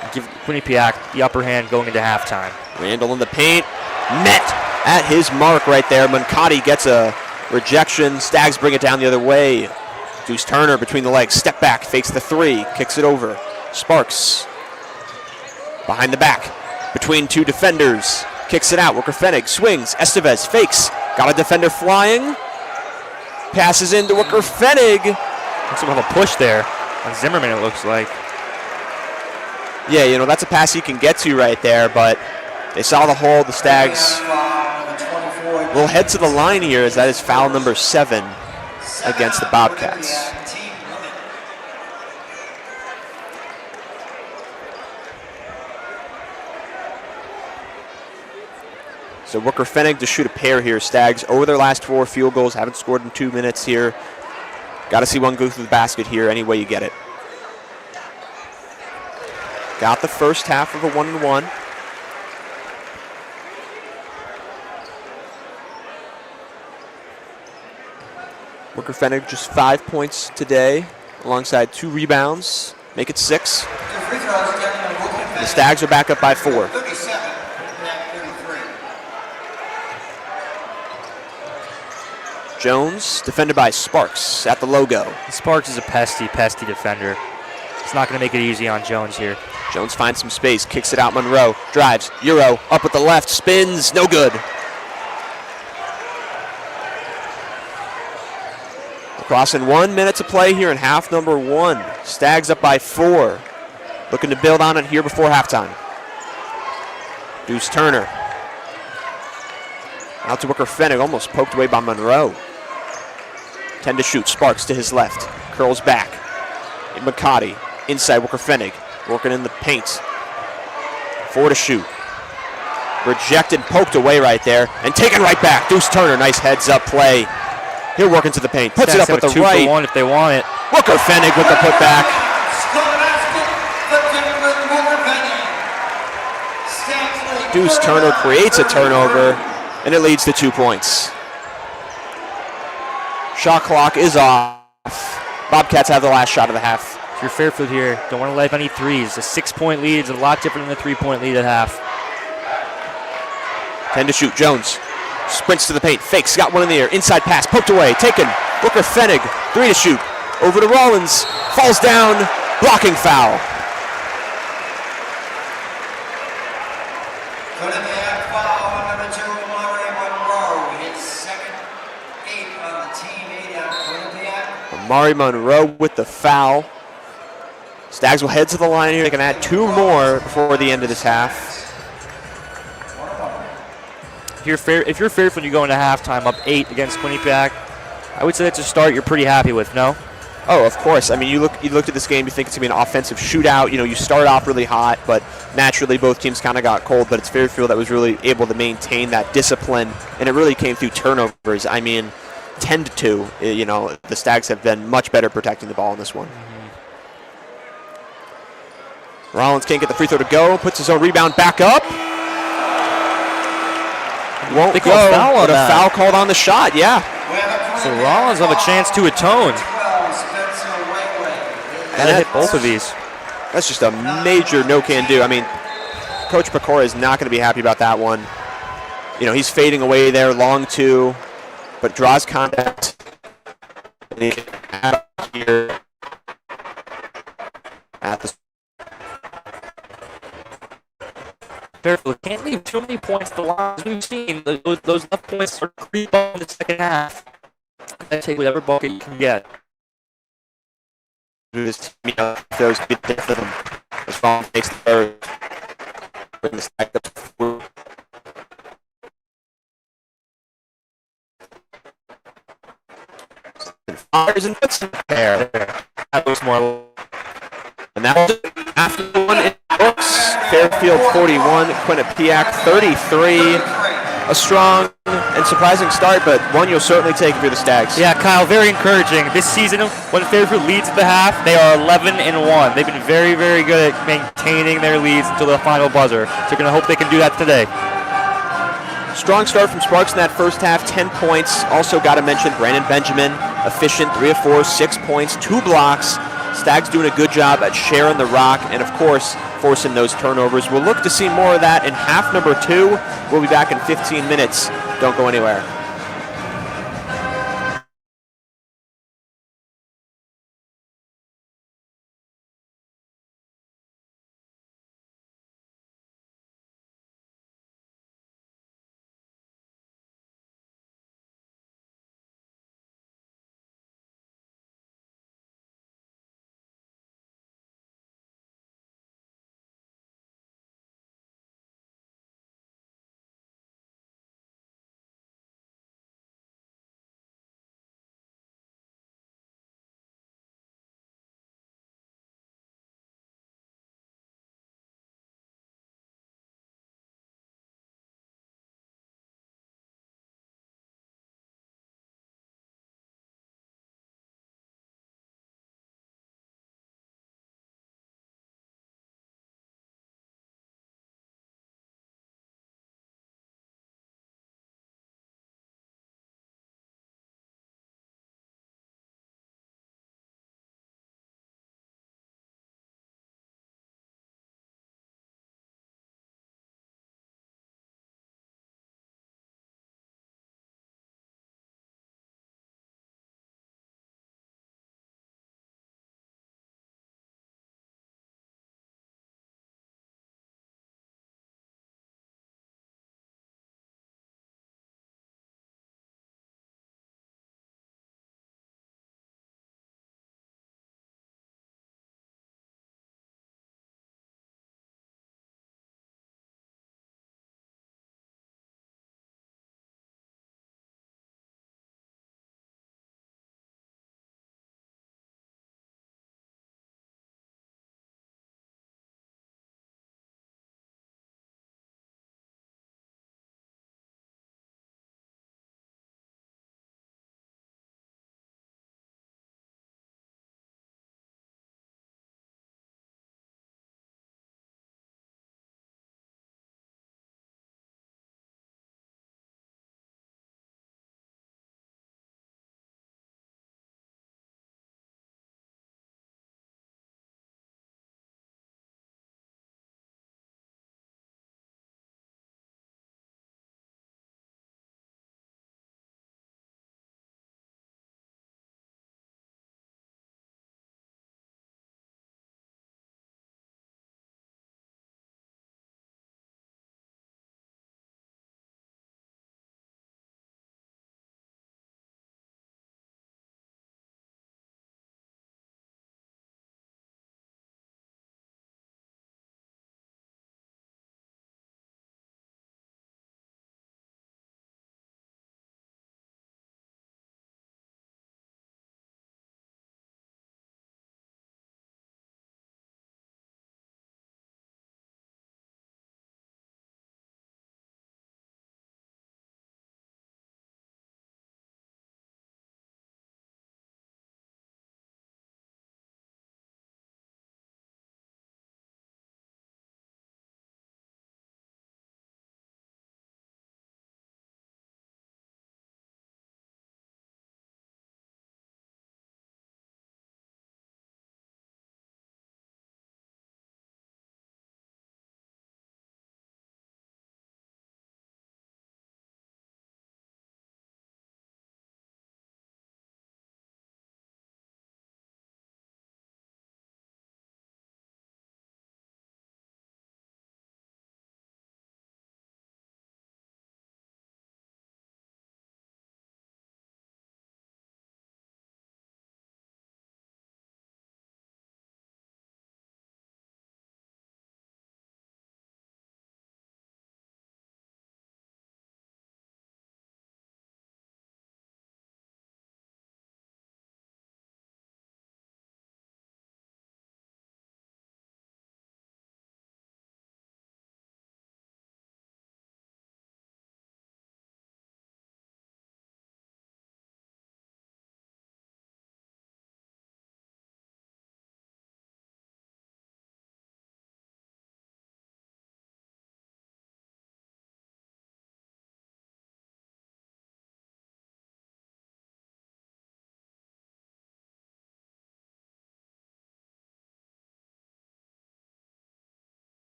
and give Quinnipiac the upper hand going into halftime? Randall in the paint. Met at his mark right there. Mancotti gets a rejection. Stags bring it down the other way. Deuce Turner between the legs. Step back. Fakes the 3. Kicks it over. Sparks behind the back. Between 2 defenders. Kicks it out. Worker Fenig swings. Estevez fakes. Got a defender flying. Passes into Worker Fenig. Looks like a push there on Zimmerman, it looks like. Yeah, that's a pass he can get to right there, but they saw the hole. The Stags will head to the line here as that is foul number 7 against the Bobcats. So Worker Fenig to shoot a pair here. Stags over their last 4 field goals. Haven't scored in 2 minutes here. Got to see one go through the basket here any way you get it. Got the first half of a 1-1. Worker Fenig just 5 points today alongside 2 rebounds. Make it 6. The Stags are back up by 4. Jones, defended by Sparks at the logo. Sparks is a pesty defender. It's not going to make it easy on Jones here. Jones finds some space, kicks it out. Monroe drives. Euro up with the left, spins, no good. Crossing 1 minute to play here in half number 1. Stags up by 4. Looking to build on it here before halftime. Deuce Turner. Out to Wicker Fennig, almost poked away by Monroe. 10 to shoot, Sparks to his left. Curls back. McCarty inside Wicker Fennig. Working in the paint. 4 to shoot. Rejected, poked away right there, and taken right back. Deuce Turner, nice heads up play. He'll work into the paint, puts it up with the right. 2-for-1 if they want it. Wicker Fennig with the putback. Deuce Turner creates a turnover, and it leads to 2 points. Shot clock is off. Bobcats have the last shot of the half. If you're Fairfield here, don't want to let up any threes. A 6-point lead is a lot different than a 3-point lead at half. 10 to shoot, Jones. Sprints to the paint, fakes, got one in the air, inside pass, poked away, taken. Wicker Fennig, 3 to shoot. Over to Rollins, falls down, blocking foul. Quinnipiac foul on number 2, Amari Monroe. His second 8 on the team, 8 on Quinnipiac. Amari Monroe with the foul. Stags will head to the line here. They can add 2 more before the end of this half. If you're Fairfield, you go into halftime up 8 against Quinnipiac. I would say that's a start you're pretty happy with, no? Oh, of course. I mean, you looked at this game, you think it's going to be an offensive shootout. You know, you start off really hot, but naturally both teams kind of got cold, but it's Fairfield that was really able to maintain that discipline, and it really came through turnovers. I mean, 10 to 2, you know, the Stags have been much better protecting the ball in this one. Rollins can't get the free throw to go, puts his own rebound back up. Won't go, but a foul called on the shot, yeah. So Rollins have a chance to atone. Gotta hit both of these. That's just a major no-can-do. I mean, Coach Pecora is not going to be happy about that one. You know, he's fading away there, long 2, but draws contact. Here at the Fairfield can't leave too many points to the line. As we've seen, those left points sort of creep up in the second half. They take whatever bucket you can get. this team, you know, those to be the death of them. As long as takes the third. Bring the stack up to 4. Fires and puts it there. That looks more. And that was after the one in books. Fairfield 41, Quinnipiac 33. A strong and surprising start, but one you'll certainly take if you're the Stags. Yeah, Kyle, very encouraging. This season, when Fairfield leads at the half, they are 11-1. They've been very, very good at maintaining their leads until the final buzzer. So you're going to hope they can do that today. Strong start from Sparks in that first half, 10 points. Also got to mention Brandon Benjamin, efficient, 3 of 4, 6 points, 2 blocks. Stags doing a good job at sharing the rock and, of course, forcing those turnovers. We'll look to see more of that in half number 2. We'll be back in 15 minutes. Don't go anywhere.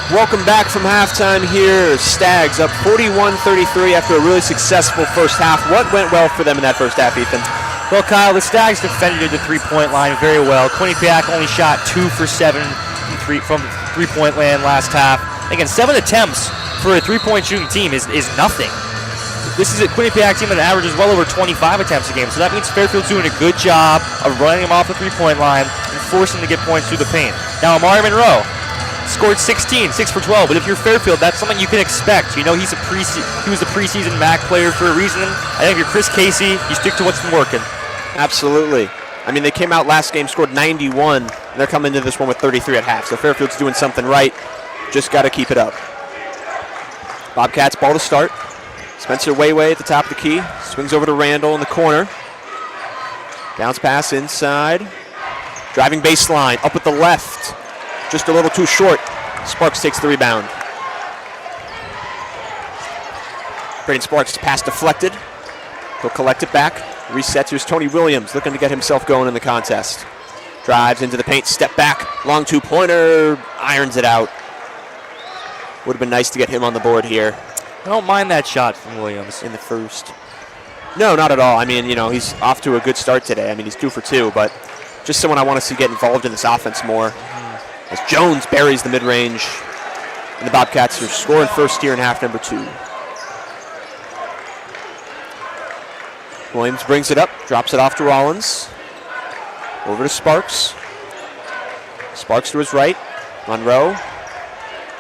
Welcome back from halftime here. Stags up 41-33 after a really successful first half. What went well for them in that first half, Ethan? Well, Kyle, the Stags defended at the three-point line very well. Quinnipiac only shot 2 for 7 from three-point land last half. Again, 7 attempts for a three-point shooting team is nothing. This is a Quinnipiac team that averages well over 25 attempts a game, so that means Fairfield's doing a good job of running them off the three-point line and forcing them to get points through the paint. Now, Amari Monroe scored 16, 6 for 12, but if you're Fairfield, that's something you can expect. You know he was the preseason MAC player for a reason. I think if you're Chris Casey, you stick to what's been working. Absolutely. I mean, they came out last game, scored 91, and they're coming into this one with 33 at half, so Fairfield's doing something right. Just got to keep it up. Bobcats ball to start. Spencer Wayway at the top of the key. Swings over to Randall in the corner. Bounce pass inside. Driving baseline, up with the left. Just a little too short. Sparks takes the rebound. Braden Sparks pass deflected. He'll collect it back. Resets. Here's Tony Williams looking to get himself going in the contest. Drives into the paint, step back. Long two-pointer, irons it out. Would have been nice to get him on the board here. I don't mind that shot from Williams. In the first. No, not at all. I mean, you know, he's off to a good start today. I mean, he's 2 for 2, but just someone I want to see get involved in this offense more. As Jones buries the mid-range, and the Bobcats are scoring first here in half number 2. Williams brings it up, drops it off to Rollins. Over to Sparks. Sparks to his right. Monroe.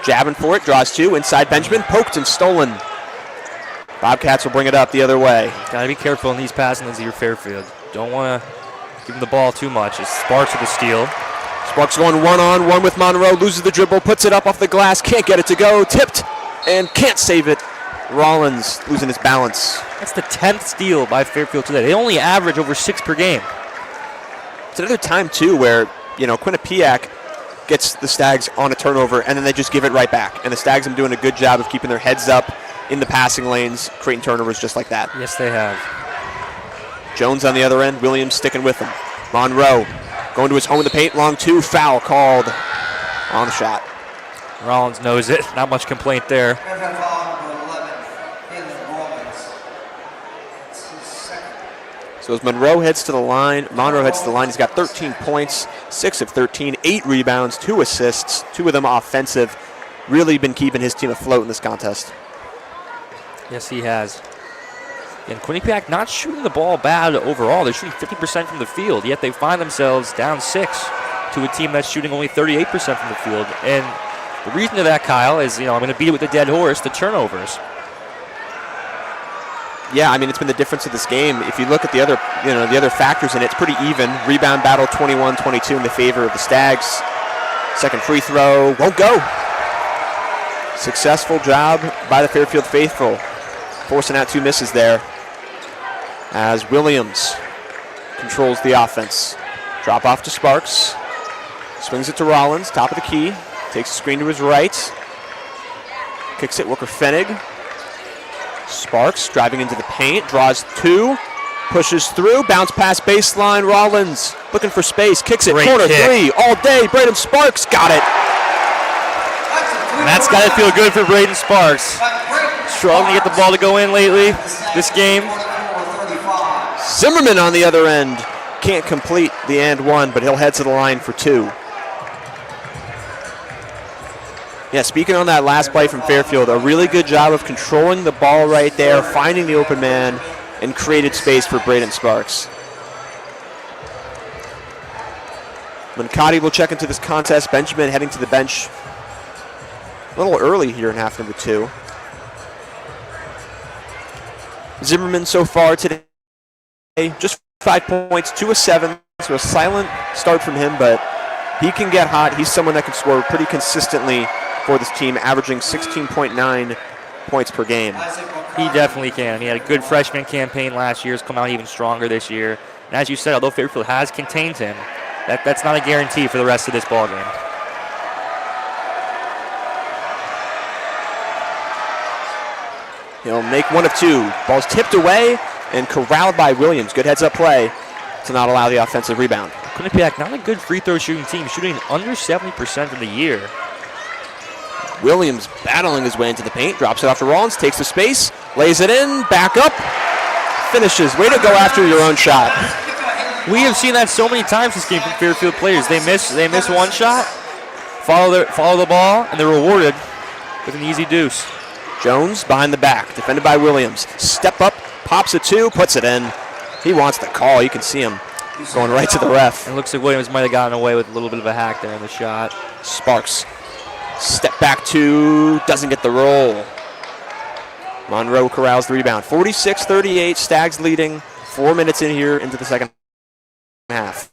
Jabbing for it, draws 2. Inside Benjamin, poked and stolen. Bobcats will bring it up the other way. Gotta be careful in these passing lanes of your Fairfield. Don't want to give him the ball too much. It's Sparks with the steal. Sparks going one-on-one with Monroe, loses the dribble, puts it up off the glass, can't get it to go, tipped, and can't save it. Rollins losing his balance. That's the 10th steal by Fairfield today. They only average over 6 per game. It's another time, too, where, you know, Quinnipiac gets the Stags on a turnover, and then they just give it right back. And the Stags have been doing a good job of keeping their heads up in the passing lanes, creating turnovers just like that. Yes, they have. Jones on the other end, Williams sticking with him. Monroe going to his home in the paint, long 2, foul called on the shot. Rollins knows it, not much complaint there. So as Monroe heads to the line, he's got 13 points, 6 of 13, 8 rebounds, 2 assists, 2 of them offensive. Really been keeping his team afloat in this contest. Yes, he has. And Quinnipiac not shooting the ball bad overall. They're shooting 50% from the field, yet they find themselves down 6 to a team that's shooting only 38% from the field. And the reason to that, Kyle, is, you know, I'm going to beat it with the dead horse, the turnovers. Yeah, I mean, it's been the difference of this game. If you look at the other factors in it, it's pretty even. Rebound battle 21-22 in the favor of the Stags. Second free throw won't go. Successful job by the Fairfield faithful, forcing out 2 misses there. As Williams controls the offense. Drop off to Sparks. Swings it to Rollins, top of the key. Takes the screen to his right. Kicks it, Walker Fenig. Sparks driving into the paint, draws 2, pushes through, bounce pass baseline. Rollins looking for space, kicks it, Great corner kick. 3 all day. Braden Sparks got it. And that's got to feel good for Braden Sparks. Struggling to get the ball to go in lately this game. Zimmerman on the other end can't complete the and 1, but he'll head to the line for 2. Yeah, speaking on that last play from Fairfield, a really good job of controlling the ball right there, finding the open man, and created space for Braden Sparks. Mancotti will check into this contest. Benjamin heading to the bench a little early here in half number 2. Zimmerman so far today, just 5 points, 2 of 7, so a silent start from him, but he can get hot. He's someone that can score pretty consistently for this team, averaging 16.9 points per game. He definitely can. He had a good freshman campaign last year. He's come out even stronger this year. And as you said, although Fairfield has contained him, that's not a guarantee for the rest of this ballgame. He'll make 1 of 2. Ball's tipped away and corralled by Williams. Good heads-up play to not allow the offensive rebound. Quinnipiac, not a good free throw shooting team, shooting under 70% for the year. Williams battling his way into the paint, drops it off to Rollins, takes the space, lays it in, back up, finishes. Way to go after your own shot. We have seen that so many times this game from Fairfield players. They miss one shot, follow the ball, and they're rewarded with an easy deuce. Jones behind the back, defended by Williams. Step up, pops a two, puts it in. He wants the call. You can see him going right to the ref. It looks like Williams might have gotten away with a little bit of a hack there in the shot. Sparks. Step back two, doesn't get the roll. Monroe corrals the rebound. 46-38, Stags leading. 4 minutes in here into the second half.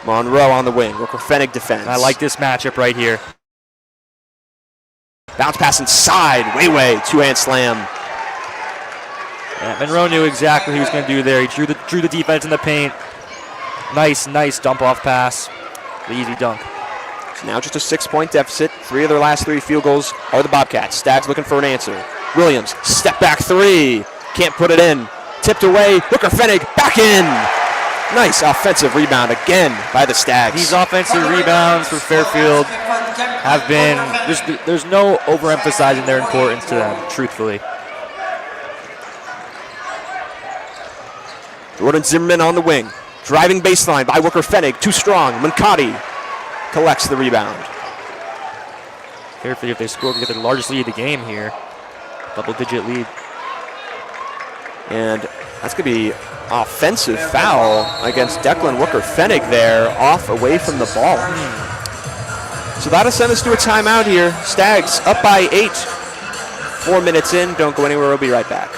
Monroe on the wing. Rooker Fennig defends. I like this matchup right here. Bounce pass inside. Way. Two-hand slam. Yeah, Monroe knew exactly what he was going to do there. He drew the defense in the paint. Nice dump-off pass. The easy dunk. So now just a 6-point deficit. 3 of their last 3 field goals are the Bobcats. Stags looking for an answer. Williams, step back 3. Can't put it in. Tipped away. Rooker Fennig back in. Nice offensive rebound again by the Stags. These offensive rebounds for Fairfield have been, there's no overemphasizing their importance to them, truthfully. Jordan Zimmerman on the wing. Driving baseline by Rooker Fennig. Too strong. Mancati collects the rebound. Fairfield, if they score, get their largest lead of the game here. Double-digit lead. And that's going to be offensive foul against Declan Rooker Fennig there, off away from the ball. So that'll send us to a timeout here. Stags up by 8. 4 minutes in. Don't go anywhere. We'll be right back.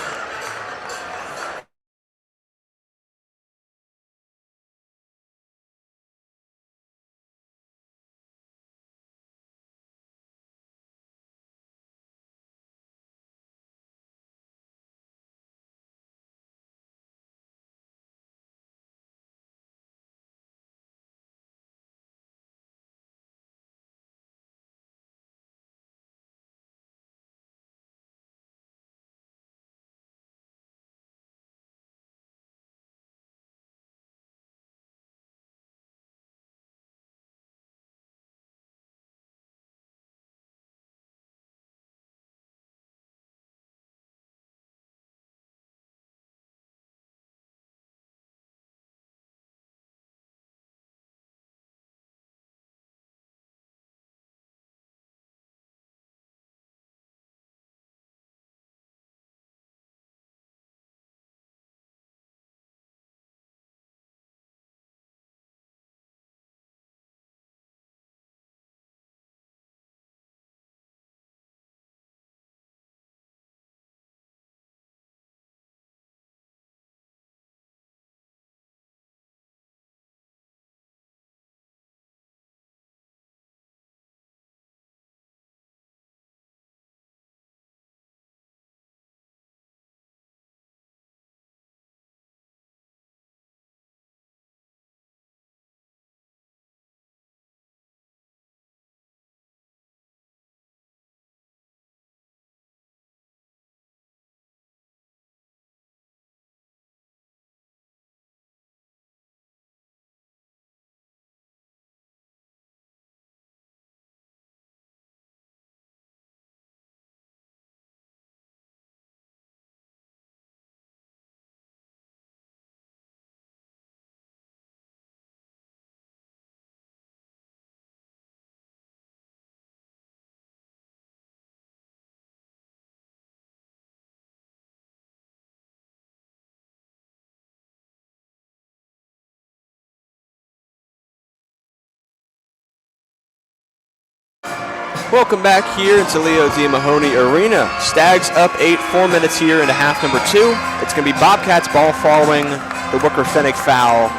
Welcome back here into Leo D. Mahoney Arena. Stags up 8, 4 minutes here into half number 2. It's going to be Bobcats ball following the Rooker Fennig foul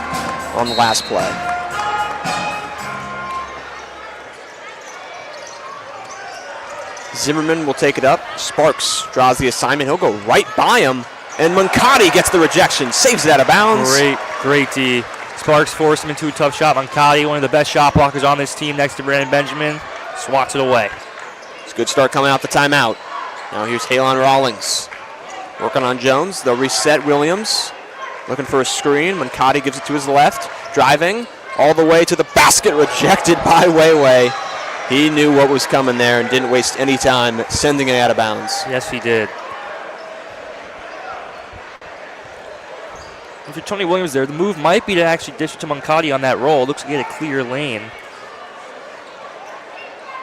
on the last play. Zimmerman will take it up. Sparks draws the assignment. He'll go right by him. And Mancati gets the rejection. Saves it out of bounds. Great D. Sparks forced him into a tough shot. Mancati, one of the best shot blockers on this team next to Brandon Benjamin, swats it away. It's a good start coming out the timeout. Now here's Halon Rawlings. Working on Jones. They'll reset Williams. Looking for a screen. Mancati gives it to his left. Driving all the way to the basket. Rejected by Weiwei. He knew what was coming there and didn't waste any time sending it out of bounds. Yes, he did. And for Tony Williams there, the move might be to actually dish to Moncati on that roll. Looks like he had a clear lane.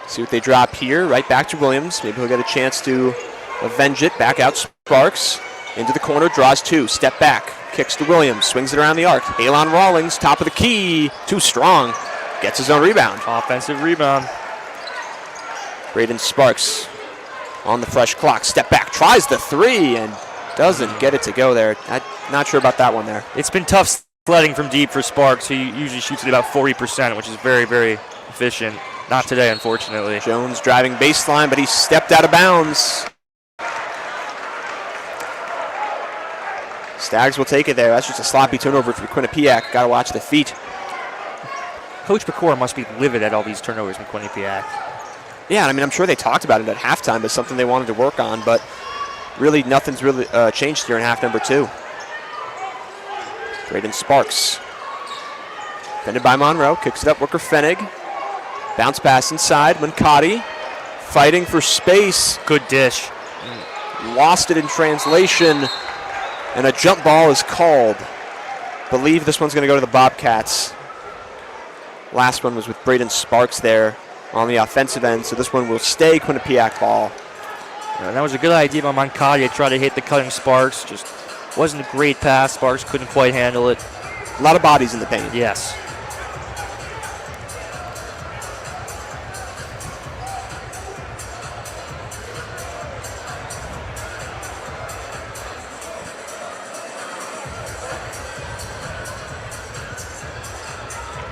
See what they drop here. Right back to Williams. Maybe he'll get a chance to avenge it. Back out Sparks. Into the corner, draws two. Step back. Kicks to Williams. Swings it around the arc. Halon Rawlings, top of the key. Too strong. Gets his own rebound. Offensive rebound. Braden Sparks on the fresh clock. Step back. Tries the three and doesn't get it to go there. Not sure about that one there. It's been tough sledding from deep for Sparks. He usually shoots at about 40%, which is very, very efficient. Not today, unfortunately. Jones driving baseline, but he stepped out of bounds. Stags will take it there. That's just a sloppy turnover for Quinnipiac. Got to watch the feet. Coach Pecora must be livid at all these turnovers from Quinnipiac. Yeah, I mean, I'm sure they talked about it at halftime, but something they wanted to work on, but really nothing's really changed here in half number two. Braden Sparks. Defended by Monroe. Kicks it up. Wicker Fenig. Bounce pass inside. Moncati fighting for space. Good dish. Lost it in translation, and a jump ball is called. Believe this one's going to go to the Bobcats. Last one was with Braden Sparks there on the offensive end, so this one will stay Quinnipiac ball. Yeah, that was a good idea by Moncati to try to hit the cutting Sparks. Just wasn't a great pass. Sparks couldn't quite handle it. A lot of bodies in the paint. Yes.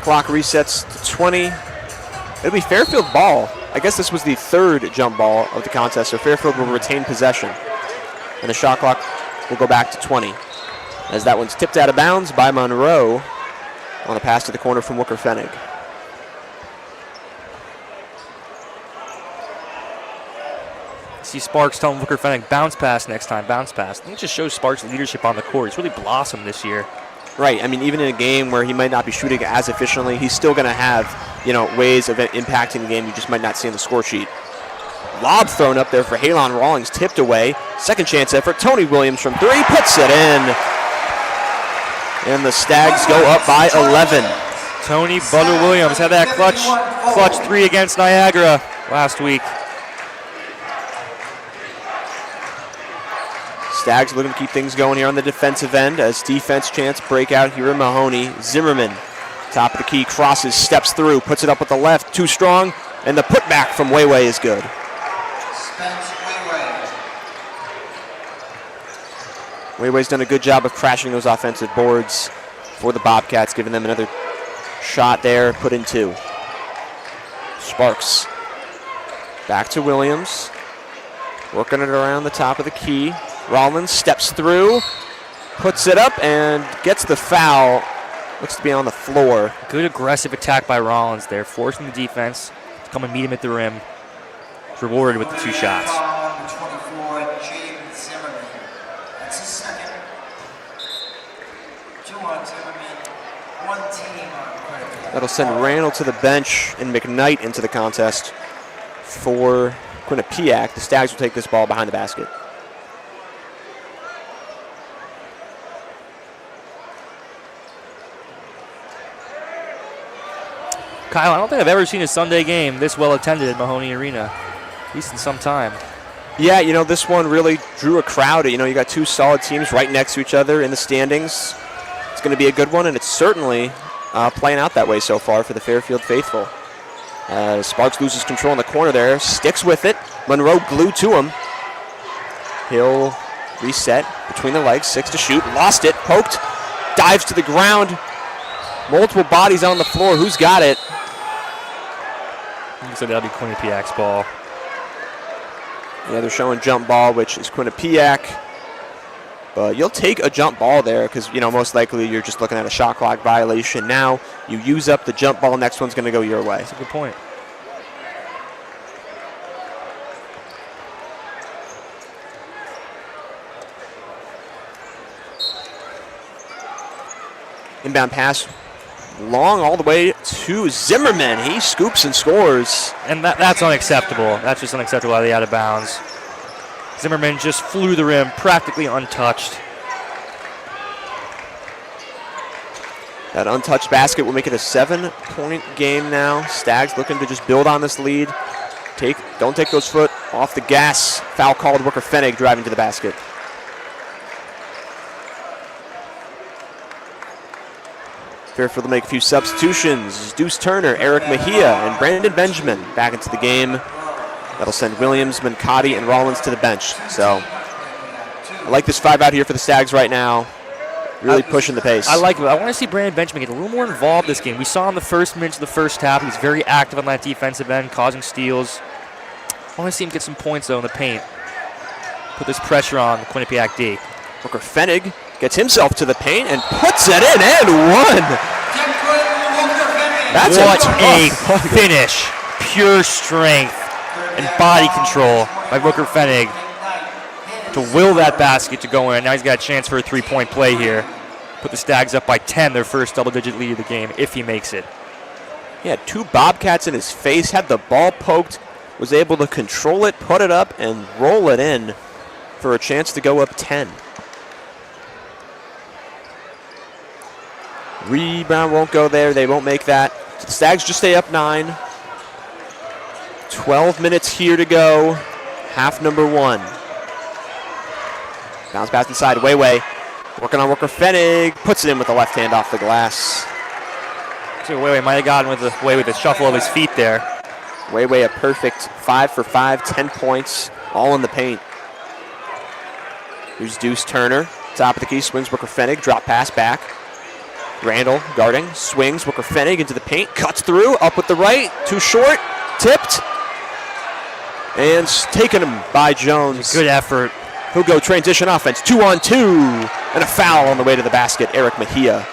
Clock resets to 20. It'll be Fairfield ball. I guess this was the third jump ball of the contest, so Fairfield will retain possession. And the shot clock will go back to 20. As that one's tipped out of bounds by Monroe on a pass to the corner from Wicker Fenig. See Sparks telling Wicker Fenig, bounce pass next time, bounce pass. I think it just shows Sparks' leadership on the court. It's really blossomed this year. Right. I mean, even in a game where he might not be shooting as efficiently, he's still going to have, ways of impacting the game you just might not see on the score sheet. Lob thrown up there for Halon Rawlings, tipped away. Second chance effort. Tony Williams from three puts it in. And the Stags go up by 11. Tony Butter Williams had that clutch three against Niagara last week. Stags looking to keep things going here on the defensive end as defense chance breakout here in Mahoney. Zimmerman, top of the key, crosses, steps through, puts it up with the left, too strong, and the putback from Weiwei is good. Weiwei's done a good job of crashing those offensive boards for the Bobcats, giving them another shot there, put in two. Sparks, back to Williams, working it around the top of the key. Rollins steps through, puts it up, and gets the foul. Looks to be on the floor. Good aggressive attack by Rollins there, forcing the defense to come and meet him at the rim. He's rewarded with the two shots. That's his second. Two on Zimmerman, one team on Quinnipiac. That'll send Randall to the bench and McKnight into the contest for Quinnipiac. The Stags will take this ball behind the basket. Kyle, I don't think I've ever seen a Sunday game this well attended at Mahoney Arena, at least in some time. Yeah, this one really drew a crowd. You got two solid teams right next to each other in the standings. It's going to be a good one, and it's certainly playing out that way so far for the Fairfield faithful. Sparks loses control in the corner there, sticks with it. Monroe glued to him. He'll reset between the legs, 6 to shoot, lost it, poked, dives to the ground. Multiple bodies on the floor. Who's got it? So that'll be Quinnipiac's ball. Yeah, they're showing jump ball, which is Quinnipiac. But you'll take a jump ball there because, most likely you're just looking at a shot clock violation. Now you use up the jump ball. Next one's going to go your way. That's a good point. Inbound pass long all the way to Zimmerman. He scoops and scores. And that's unacceptable. That's just unacceptable out of the out of bounds. Zimmerman just flew the rim, practically untouched. That untouched basket will make it a 7-point game now. Stags looking to just build on this lead. Don't take those foot off the gas. Foul called. Rooker Fennig driving to the basket. Fairfield will make a few substitutions. Deuce Turner, Eric Mejia, and Brandon Benjamin back into the game. That'll send Williams, Mancotti, and Rollins to the bench. So I like this 5 out here for the Stags right now. Really pushing the pace. I like it. I want to see Brandon Benjamin get a little more involved this game. We saw in the first minutes of the first half, he was very active on that defensive end, causing steals. I want to see him get some points, though, in the paint. Put this pressure on the Quinnipiac D. Rooker Fennig gets himself to the paint and puts it in and one. That's what a finish. Pure strength and body control by Rooker Fennig to will that basket to go in. Now he's got a chance for a three-point play here. Put the Stags up by 10, their first double-digit lead of the game, if he makes it. He had 2 Bobcats in his face, had the ball poked, was able to control it, put it up, and roll it in for a chance to go up 10. Rebound won't go there. They won't make that. So the Stags just stay up 9. 12 minutes here to go. Half number 1. Bounce pass inside. Way. Working on Rooker Fennig. Puts it in with the left hand off the glass. So Way might have gotten with the shuffle of his feet there. Way a perfect 5 for 5, 10 points, all in the paint. Here's Deuce Turner. Top of the key, swings Rooker Fennig. Drop pass back. Randall guarding, swings Rooker Fennig into the paint, cuts through, up with the right, too short, tipped, and taken him by Jones. Good effort. He'll go transition offense, 2-on-2, and a foul on the way to the basket. Eric Mejia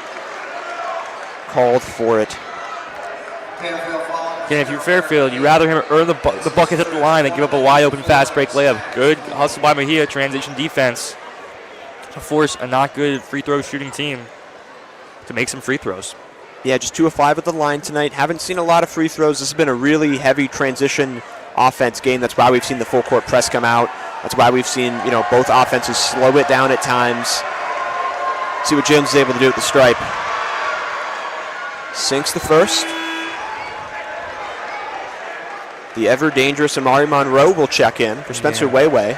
called for it. Again, if you're Fairfield, you'd rather him earn the bucket at the line than give up a wide-open fast break layup. Good hustle by Mejia, transition defense to force a not good free throw shooting team to make some free throws. Yeah, just 2 of 5 at the line tonight. Haven't seen a lot of free throws. This has been a really heavy transition offense game. That's why we've seen the full court press come out. That's why we've seen, both offenses slow it down at times. See what Jones is able to do at the stripe. Sinks the first. The ever-dangerous Amari Monroe will check in for Spencer Way.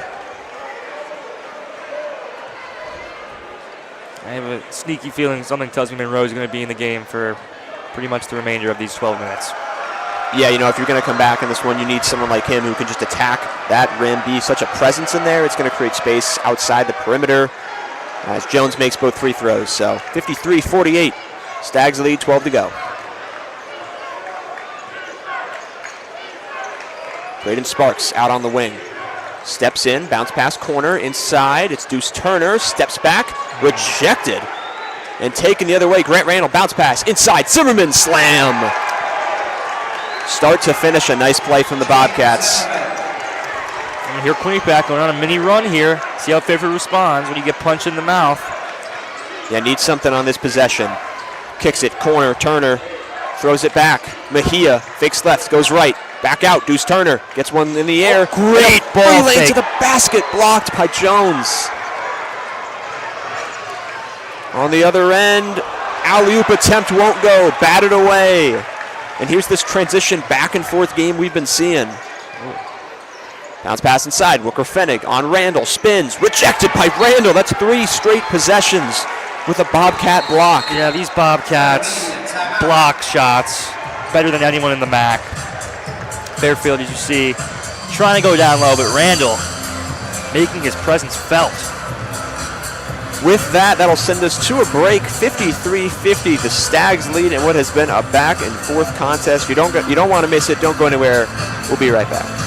I have a sneaky feeling something tells me Monroe is going to be in the game for pretty much the remainder of these 12 minutes. Yeah, if you're going to come back in this one, you need someone like him who can just attack that rim, be such a presence in there. It's going to create space outside the perimeter as Jones makes both free throws. So 53-48. Stags lead, 12 to go. Braden Sparks out on the wing. Steps in, bounce pass corner, inside. It's Deuce Turner, steps back, rejected. And taken the other way, Grant Randall, bounce pass, inside, Zimmerman slam. Start to finish, a nice play from the Bobcats. And here Quinnipiac going on a mini run here. See how Fairfield responds when you get punched in the mouth. Yeah, needs something on this possession. Kicks it, corner, Turner, throws it back. Mejia, fakes left, goes right. Back out, Deuce Turner gets one in the air. Great ball relay fake. to the basket, blocked by Jones. On the other end, alley-oop attempt won't go, batted away. And here's this transition back and forth game we've been seeing. Bounce pass inside, Rooker Fennig on Randall, spins, rejected by Randall. That's 3 straight possessions with a Bobcat block. Yeah, these Bobcats block shots better than anyone in the MAC. Fairfield, as you see, trying to go down low, but Randall making his presence felt. With that, that'll send us to a break. 53-50, the Stags lead in what has been a back and forth contest. You don't want to miss it. Don't go anywhere. We'll be right back.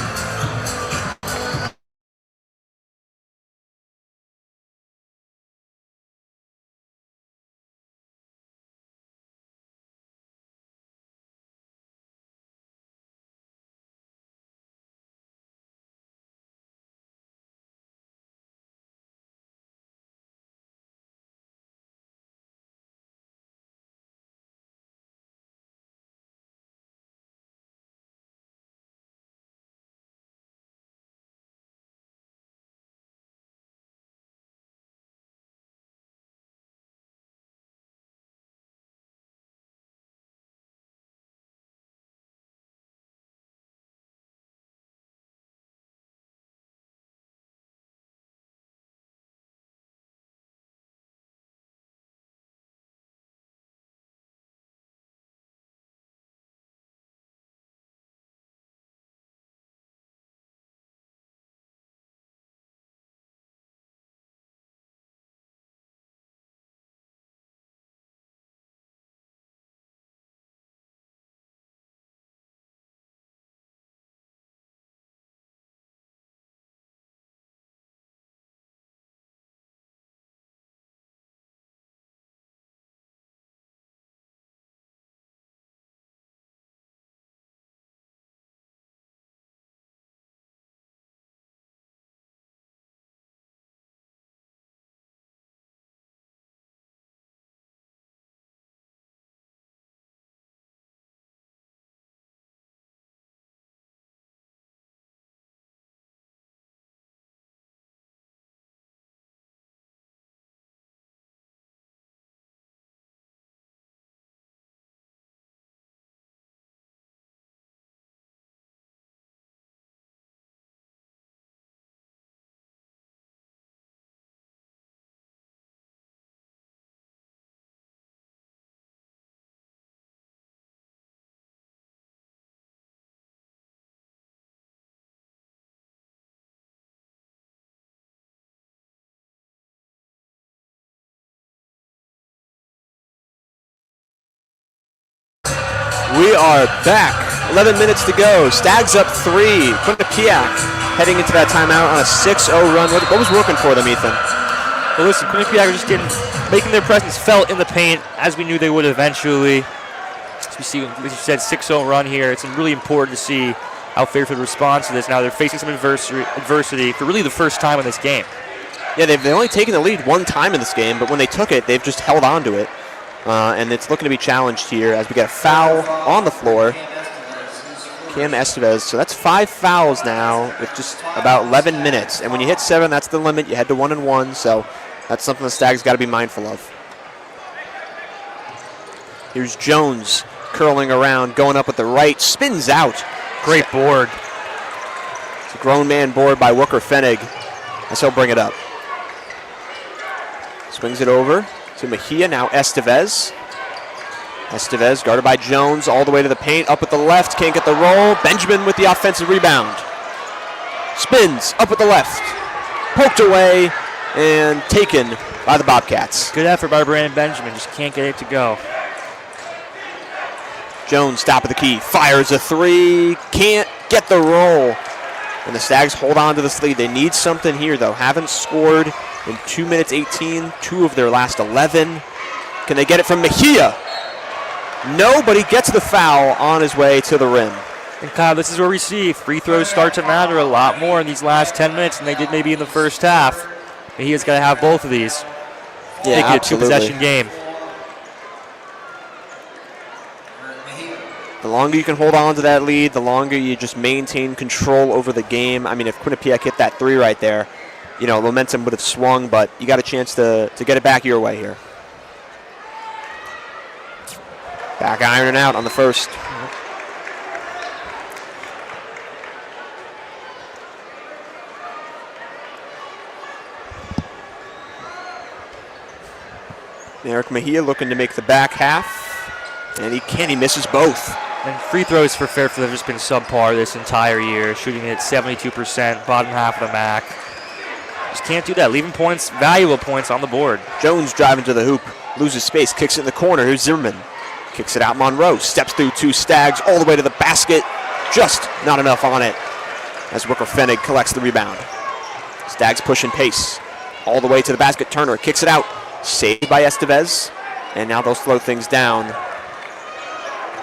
We are back. 11 minutes to go. Stags up 3. Quinnipiac heading into that timeout on a 6-0 run. What was working for them, Ethan? Well, listen, Quinnipiac were just making their presence felt in the paint, as we knew they would eventually. As we see, as you said, 6-0 run here. It's really important to see how Fairfield responds to this. Now they're facing some adversity for really the first time in this game. Yeah, they've only taken the lead one time in this game, but when they took it, they've just held on to it. And it's looking to be challenged here as we get a foul on the floor. Cam Estevez. So that's 5 fouls now with just about 11 minutes. And when you hit 7, that's the limit. You head to 1-1, so that's something the Stags got to be mindful of. Here's Jones curling around, going up with the right, spins out. Great board. It's a grown man board by Wooker Fenig, as he'll bring it up. Swings it over to Mejia, now Estevez. Estevez guarded by Jones all the way to the paint, up at the left, can't get the roll. Benjamin with the offensive rebound. Spins, up at the left, poked away, and taken by the Bobcats. Good effort by Brandon Benjamin, just can't get it to go. Jones, top of the key, fires a 3, can't get the roll. And the Stags hold on to this lead. They need something here, though. Haven't scored in 2 minutes 18, 2 of their last 11. Can they get it from Mejia? No, but he gets the foul on his way to the rim. And Kyle, this is where we see free throws start to matter a lot more in these last 10 minutes than they did maybe in the first half. Mejia's got to have both of these. Yeah, make it a 2-possession game. The longer you can hold on to that lead, the longer you just maintain control over the game. I mean, if Quinnipiac hit that 3 right there, you know, momentum would have swung, but you got a chance to get it back your way here. Back ironing out on the first. Eric Mejia looking to make the back half, and he misses both. And free throws for Fairfield have just been subpar this entire year, shooting at 72%, bottom half of the MAC. Just can't do that, leaving points, valuable points on the board. Jones driving to the hoop, loses space, kicks it in the corner. Here's Zimmerman. Kicks it out. Monroe steps through 2 Stags all the way to the basket. Just not enough on it as Wooker Fenig collects the rebound. Stags pushing pace all the way to the basket. Turner kicks it out. Saved by Estevez. And now they'll slow things down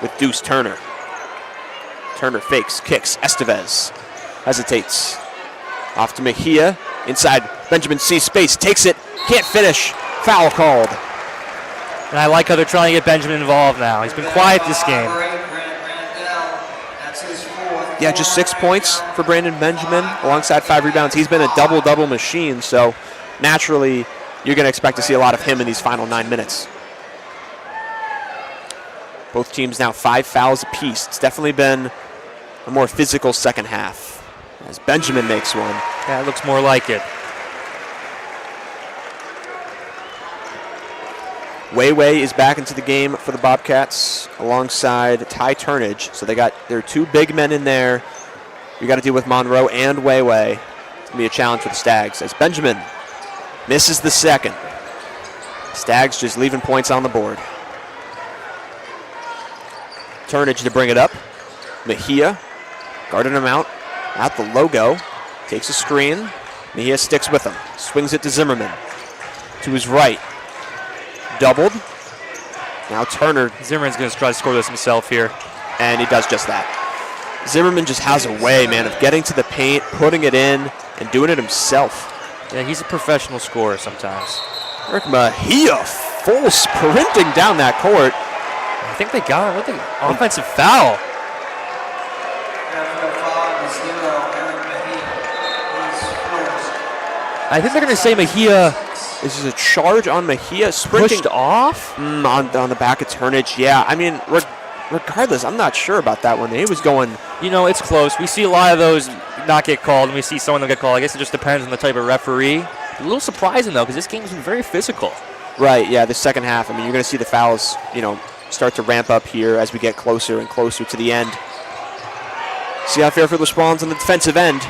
with Deuce Turner. Turner fakes, kicks. Estevez hesitates. Off to Mejia. Inside Benjamin sees space. Takes it. Can't finish. Foul called. And I like how they're trying to get Benjamin involved now. He's been quiet this game. Yeah, just 6 points for Brandon Benjamin alongside 5 rebounds. He's been a double-double machine, so naturally you're going to expect to see a lot of him in these final 9 minutes. Both teams now 5 fouls apiece. It's definitely been a more physical second half as Benjamin makes one. Yeah, it looks more like it. Weiwei is back into the game for the Bobcats alongside Ty Turnage. So they got their 2 big men in there. You got to deal with Monroe and Weiwei. It's going to be a challenge for the Stags as Benjamin misses the second. Stags just leaving points on the board. Turnage to bring it up. Mejia guarding him out. Out the logo. Takes a screen. Mejia sticks with him. Swings it to Zimmerman. To his right. Doubled. Now Turner. Zimmerman's going to try to score this himself here. And he does just that. Zimmerman just has a way, man, of getting to the paint, putting it in, and doing it himself. Yeah, he's a professional scorer sometimes. Eric Mejia full sprinting down that court. I think they got him with the offensive foul. I think they're going to say Mejia. This is a charge on Mejia. Sprinting pushed off? on the back of Turnage. Yeah, I mean, regardless, I'm not sure about that one. He was going. You know, it's close. We see a lot of those not get called, and we see someone that get called. I guess it just depends on the type of referee. A little surprising, though, because this game's been very physical. Right, yeah, the second half. I mean, you're going to see the fouls, start to ramp up here as we get closer and closer to the end. See how Fairfield responds on the defensive end.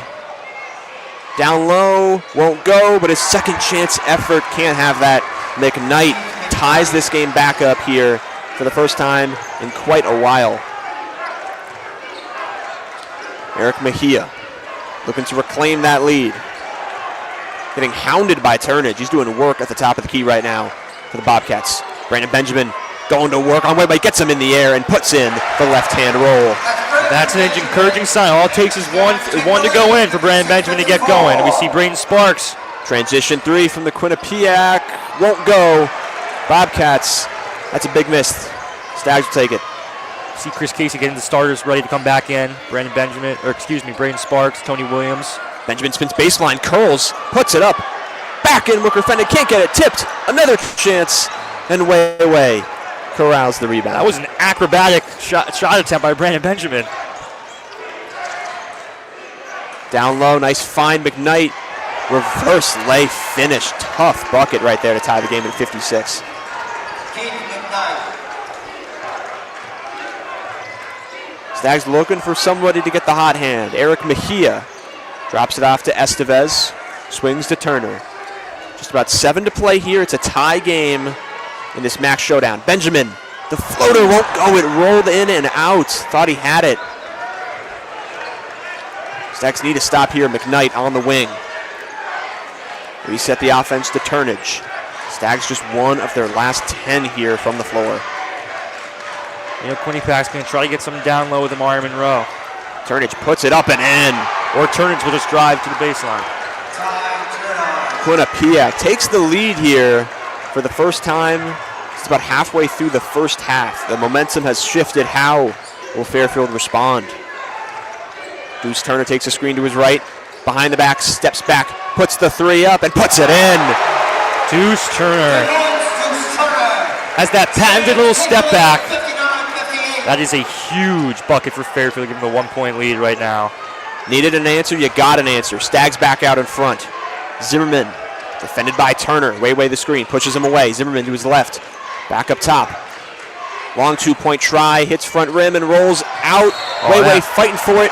Down low, won't go, but his second chance effort can't have that. McKnight ties this game back up here for the first time in quite a while. Eric Mejia looking to reclaim that lead. Getting hounded by Turnage. He's doing work at the top of the key right now for the Bobcats. Brandon Benjamin going to work on way, but he gets him in the air and puts in the left-hand roll. That's an encouraging sign. All it takes is one to go in for Brandon Benjamin to get going. And we see Braden Sparks. Transition three from the Quinnipiac. Won't go. Bobcats. That's a big miss. Stags will take it. See Chris Casey getting the starters ready to come back in. Braden Sparks, Tony Williams. Benjamin spins baseline, curls, puts it up. Back in, Wicker Fenton can't get it. Tipped. Another chance. And way corrals the rebound. That was an acrobatic shot attempt by Brandon Benjamin. Down low, nice find. McKnight. Reverse lay finish. Tough bucket right there to tie the game at 56. Stags looking for somebody to get the hot hand. Eric Mejia drops it off to Estevez. Swings to Turner. Just about 7 to play here. It's a tie game in this MAC showdown. Benjamin, the floater won't go. It rolled in and out. Thought he had it. Stags need to stop here. McKnight on the wing. Reset the offense to Turnage. Stags just one of their last 10 here from the floor. You know, Quinnipiac's going to try to get some down low with Amari Monroe. Turnage puts it up and in. Or Turnage will just drive to the baseline. Quinnipiac takes the lead here for the first time. It's about halfway through the first half. The momentum has shifted. How will Fairfield respond? Deuce Turner takes a screen to his right. Behind the back, steps back, puts the three up and puts it in. Deuce Turner has that patented little step back. That is a huge bucket for Fairfield, giving them a 1-point lead right now. Needed an answer, you got an answer. Stags back out in front. Zimmerman, defended by Turner. Way the screen, pushes him away. Zimmerman to his left, back up top. Long 2-point try, hits front rim and rolls out. Way fighting for it.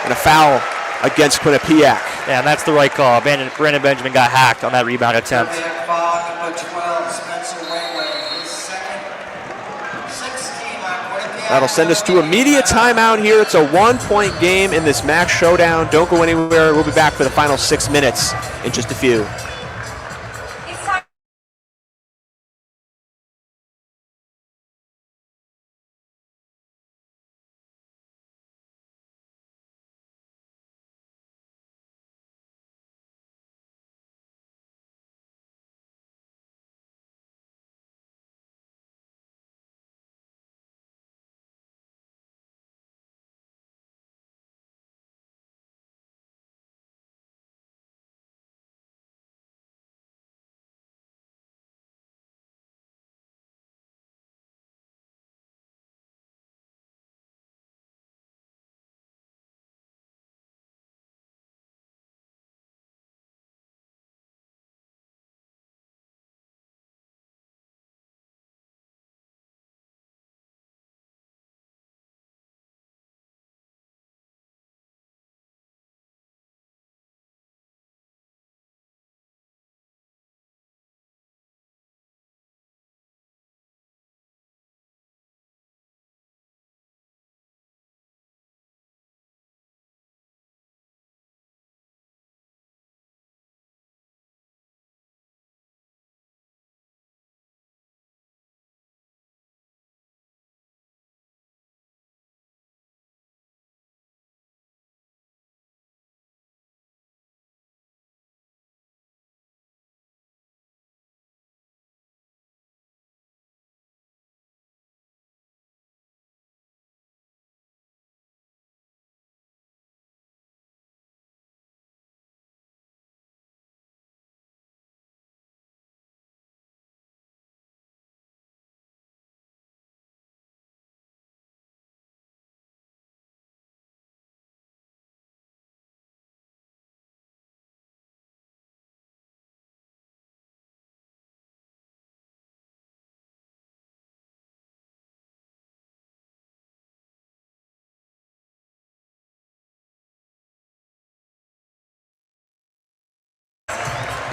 And a foul against Quinnipiac. Yeah, and that's the right call. Brandon Benjamin got hacked on that rebound attempt. That'll send us to immediate timeout here. It's a 1-point game in this MAC showdown. Don't go anywhere. We'll be back for the final 6 minutes in just a few.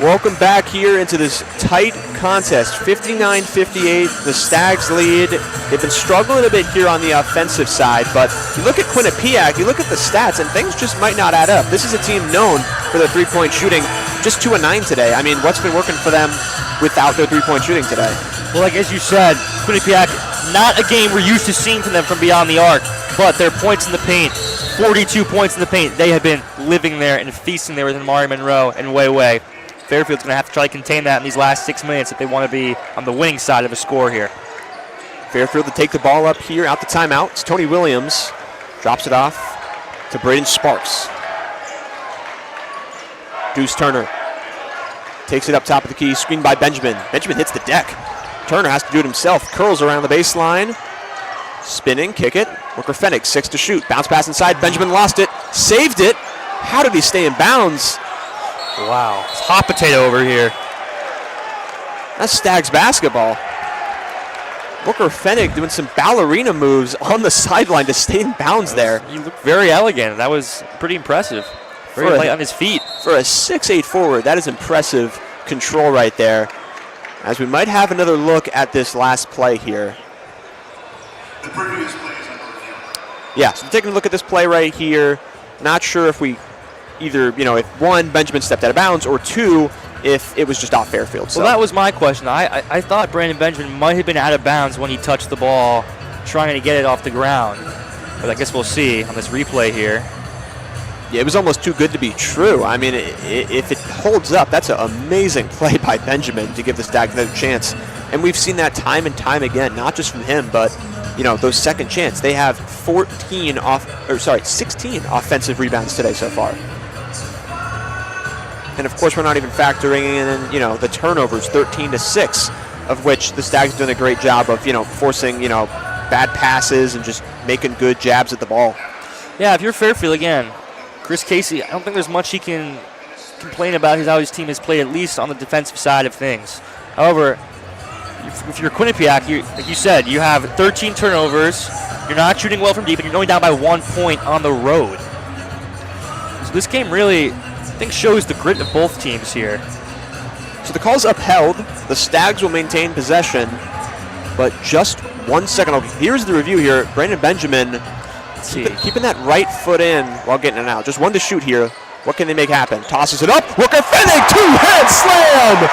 Welcome back here into this tight contest, 59-58. The Stags lead. They've been struggling a bit here on the offensive side, but you look at Quinnipiac, you look at the stats, and things just might not add up. This is a team known for their three-point shooting, just 2 of 9 today. I mean, what's been working for them without their three-point shooting today? Well, like as you said, Quinnipiac, not a game we're used to seeing from them from beyond the arc, but their points in the paint, 42 points in the paint. They have been living there and feasting there with Amari Monroe and Wei. Fairfield's going to have to try to contain that in these last 6 minutes if they want to be on the winning side of a score here. Fairfield to take the ball up here out the timeout. It's Tony Williams. Drops it off to Braden Sparks. Deuce Turner takes it up top of the key. Screened by Benjamin. Benjamin hits the deck. Turner has to do it himself. Curls around the baseline. Spinning, kick it. Rooker Fennig, 6 to shoot. Bounce pass inside. Benjamin lost it. Saved it. How did he stay in bounds? Wow. It's hot potato over here. That's Stags basketball. Rooker Fennig doing some ballerina moves on the sideline to stay in bounds there. He looked very elegant. That was pretty impressive. Very light on his feet. For a 6'8" forward, that is impressive control right there. As we might have another look at this last play here. The previous play is under review. Yeah, so taking a look at this play right here. Not sure if we either, if one, Benjamin stepped out of bounds, or two, if it was just off Fairfield. So. Well, that was my question. I thought Brandon Benjamin might have been out of bounds when he touched the ball, trying to get it off the ground. But I guess we'll see on this replay here. Yeah, it was almost too good to be true. I mean, if it holds up, that's an amazing play by Benjamin to give the Stags another chance. And we've seen that time and time again, not just from him, but those second chance. They have 16 offensive rebounds today so far. And of course, we're not even factoring in, the turnovers, 13-6, of which the Stags are doing a great job of, forcing, bad passes and just making good jabs at the ball. Yeah, if you're Fairfield again, Chris Casey, I don't think there's much he can complain about how his team has played, at least on the defensive side of things. However, if you're Quinnipiac, like you said, you have 13 turnovers. You're not shooting well from deep, and you're going down by 1 point on the road. So this game really, I think, shows the grit of both teams here. So the call's upheld. The Stags will maintain possession, but just 1 second. Here's the review here. Brandon Benjamin keeping that right foot in while getting it out. Just 1 to shoot here. What can they make happen? Tosses it up. Rooker Fennig, 2-hand slam!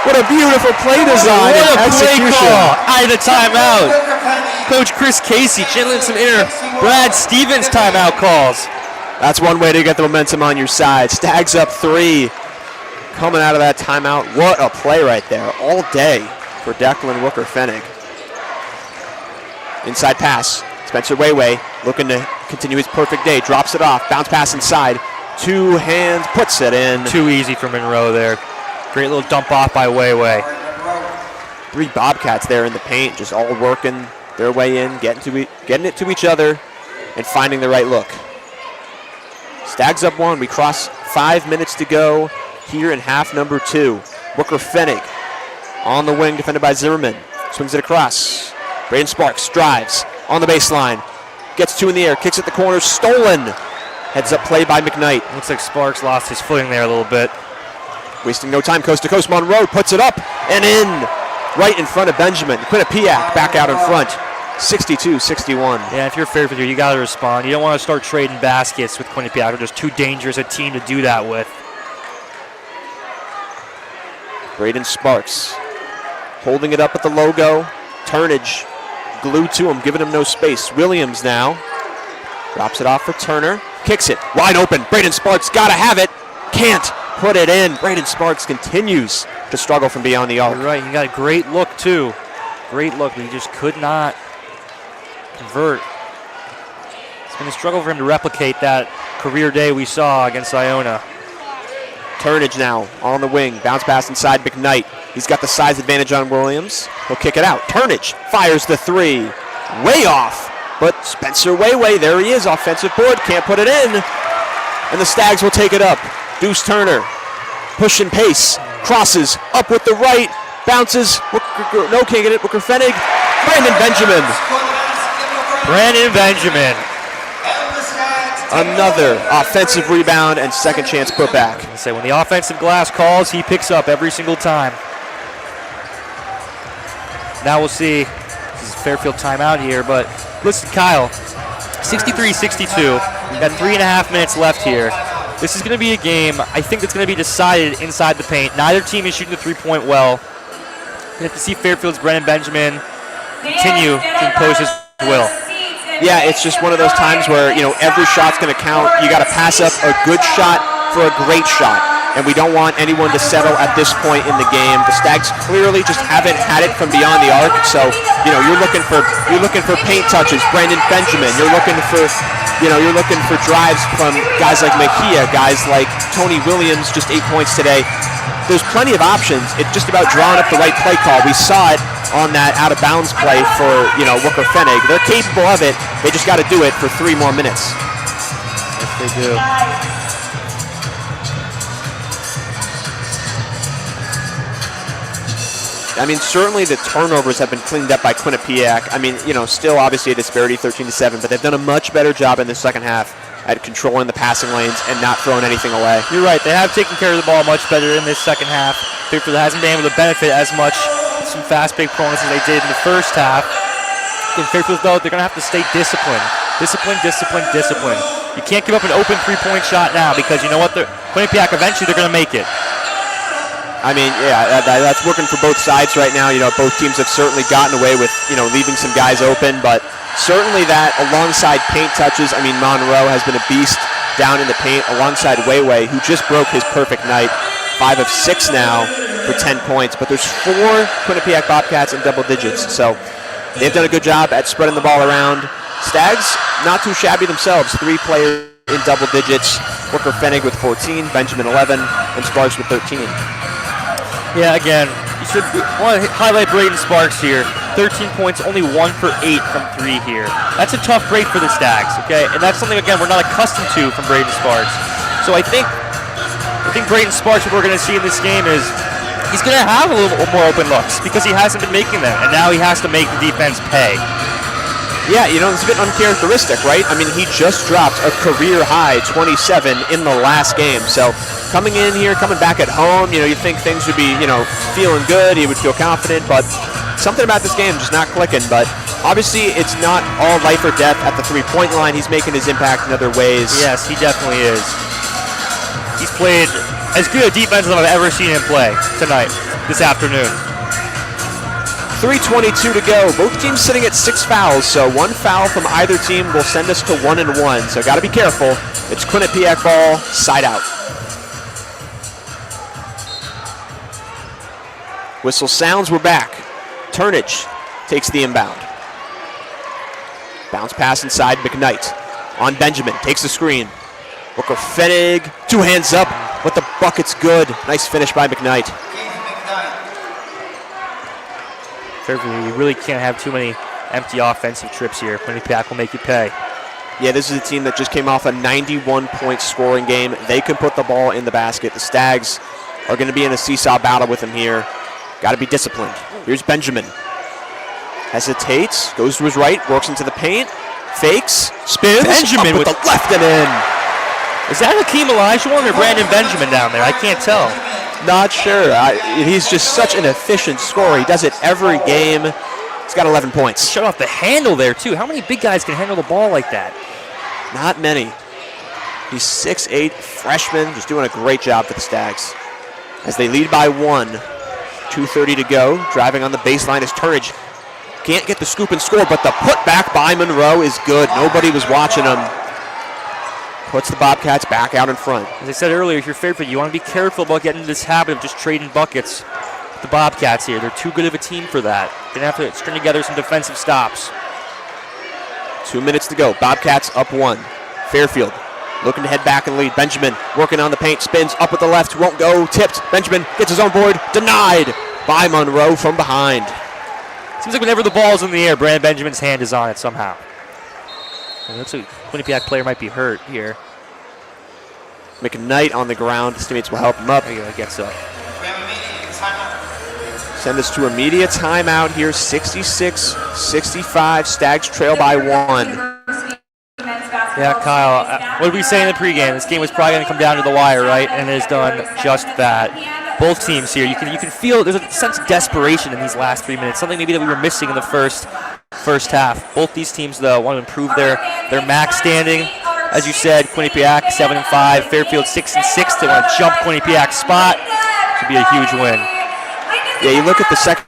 What a beautiful play design and execution. Play call out of the timeout. Coach Chris Casey channeling some inner Brad Stevens timeout calls. That's one way to get the momentum on your side. Stags up 3. Coming out of that timeout. What a play right there. All day for Declan Rooker Fennig. Inside pass. Spencer Wei looking to continue his perfect day. Drops it off. Bounce pass inside. 2 hands. Puts it in. Too easy for Monroe there. Great little dump off by Wei. 3 Bobcats there in the paint, just all working their way in, getting it to each other, and finding the right look. Stags up 1. We cross 5 minutes to go here in half number 2. Rooker Fennig on the wing, defended by Zimmerman. Swings it across. Braden Sparks drives on the baseline. Gets 2 in the air, kicks at the corner, stolen. Heads up play by McKnight. Looks like Sparks lost his footing there a little bit. Wasting no time, coast to coast. Monroe puts it up and in, right in front of Benjamin. Quinnipiac back out in front, 62-61. Yeah, if you're Fairfield here, you got to respond. You don't want to start trading baskets with Quinnipiac. They're just too dangerous a team to do that with. Braden Sparks holding it up at the logo. Turnage glued to him, giving him no space. Williams now drops it off for Turner. Kicks it wide open. Braden Sparks got to have it. Can't put it in. Braden Sparks continues to struggle from beyond the arc. You're right. He got a great look, too. Great look, but he just could not convert. It's been a struggle for him to replicate that career day we saw against Iona. Turnage now on the wing. Bounce pass inside McKnight. He's got the size advantage on Williams. He'll kick it out. Turnage fires the 3. Way off. But Spencer Wei, there he is. Offensive board. Can't put it in. And the Stags will take it up. Deuce Turner. Push and pace. Crosses. Up with the right. Bounces. No, can't get it. Rooker Fennig. Brandon Benjamin. Brandon Benjamin. Another offensive rebound and second chance putback. Say when the offensive glass calls, he picks up every single time. Now we'll see. This is a Fairfield timeout here, but listen, Kyle, 63-62. We've got 3.5 minutes left here. This is going to be a game, I think, that's going to be decided inside the paint. Neither team is shooting the three-point well. You have to see Fairfield's Brennan Benjamin continue to impose his will. Yeah, it's just one of those times where, every shot's going to count. You got to pass up a good shot for a great shot, and we don't want anyone to settle at this point in the game. The Stags clearly just haven't had it from beyond the arc, so you're looking for paint touches. Brandon Benjamin, you're looking for drives from guys like Mejia, guys like Tony Williams, just 8 points today. There's plenty of options. It's just about drawing up the right play call. We saw it on that out-of-bounds play for, Wooker Fenig. They're capable of it. They just got to do it for 3 more minutes. Yes, they do. I mean, certainly the turnovers have been cleaned up by Quinnipiac. I mean, still obviously a disparity, 13-7, but they've done a much better job in the second half at controlling the passing lanes and not throwing anything away. You're right. They have taken care of the ball much better in this second half. Fairfield hasn't been able to benefit as much with some fast break opponents as they did in the first half. In Fairfield, though, they're going to have to stay disciplined. Discipline. You can't give up an open three-point shot now because you know what? Quinnipiac, eventually they're going to make it. I mean, yeah, that's working for both sides right now. Both teams have certainly gotten away with, leaving some guys open, but certainly that alongside paint touches. I mean, Monroe has been a beast down in the paint alongside Weiwei, who just broke his perfect night. 5 of 6 now for 10 points, but there's 4 Quinnipiac Bobcats in double digits, so they've done a good job at spreading the ball around. Stags, not too shabby themselves. 3 players in double digits. Wooker Fenig with 14, Benjamin 11, and Sparks with 13. Yeah, again, you should want to highlight Braden Sparks here. 13 points, only 1 for 8 from 3 here. That's a tough break for the Stags, okay? And that's something, again, we're not accustomed to from Braden Sparks. So I think Braden Sparks, what we're going to see in this game is he's going to have a little more open looks because he hasn't been making them, and now he has to make the defense pay. Yeah, it's a bit uncharacteristic, right? I mean, he just dropped a career-high 27 in the last game. So coming in here, coming back at home, you think things would be, feeling good. He would feel confident, but something about this game just not clicking. But obviously, it's not all life or death at the three-point line. He's making his impact in other ways. Yes, he definitely is. He's played as good a defense as I've ever seen him play tonight, this afternoon. 3:22 to go. Both teams sitting at 6 fouls, so 1 foul from either team will send us to 1-1. So got to be careful. It's Quinnipiac ball, side out. Whistle sounds, we're back. Turnage takes the inbound. Bounce pass inside, McKnight. On Benjamin, takes the screen. Wooker Fenig, 2 hands up, but the bucket's good. Nice finish by McKnight. Fairfield, you really can't have too many empty offensive trips here. Quinnipiac will make you pay. Yeah, this is a team that just came off a 91-point scoring game. They can put the ball in the basket. The Stags are going to be in a seesaw battle with him here. Got to be disciplined. Here's Benjamin. Hesitates, goes to his right, works into the paint, fakes, spins, Benjamin up with the left and in. Is that Hakeem Olajuwon or Brandon Benjamin down there? I can't tell. Not sure. He's just such an efficient scorer. He does it every game. He's got 11 points. Shut off the handle there, too. How many big guys can handle the ball like that? Not many. He's 6'8", freshman, just doing a great job for the Stags. As they lead by 1, 2:30 to go. Driving on the baseline is Turnage. Can't get the scoop and score, but the putback by Monroe is good. Nobody was watching him. Puts the Bobcats back out in front. As I said earlier, if you're Fairfield, you want to be careful about getting into this habit of just trading buckets with the Bobcats here. They're too good of a team for that. Going to have to string together some defensive stops. 2 minutes to go. Bobcats up 1. Fairfield looking to head back and lead. Benjamin working on the paint. Spins up with the left. Won't go. Tipped. Benjamin gets his own board. Denied by Monroe from behind. Seems like whenever the ball's in the air, Brandon Benjamin's hand is on it somehow. It looks like a Quinnipiac player might be hurt here. McKnight on the ground. His teammates will help him up. There you go, gets up. Send us to immediate timeout here. 66-65. Stags trail by 1. Yeah, Kyle, what did we say in the pregame? This game was probably going to come down to the wire, right? And it has done just that. Both teams here, you can feel there's a sense of desperation in these last 3 minutes, something maybe that we were missing in the first half. Both these teams, though, want to improve their MAC standing. As you said, Quinnipiac 7-5, Fairfield 6-6. They want to jump Quinnipiac's spot. Should be a huge win. Yeah, you look at the second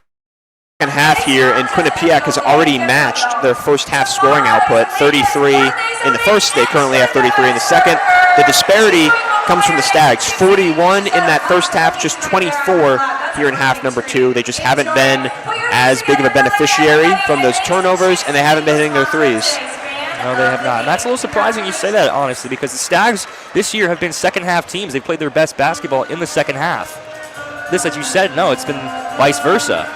half here, and Quinnipiac has already matched their first half scoring output, 33 in the first. They currently have 33 in the second. The disparity comes from the Stags, 41 in that first half, just 24 here in half number 2. They just haven't been as big of a beneficiary from those turnovers, and they haven't been hitting their threes. No, they have not. And that's a little surprising you say that, honestly, because the Stags this year have been second half teams. They've played their best basketball in the second half. This, as you said, no, it's been vice versa.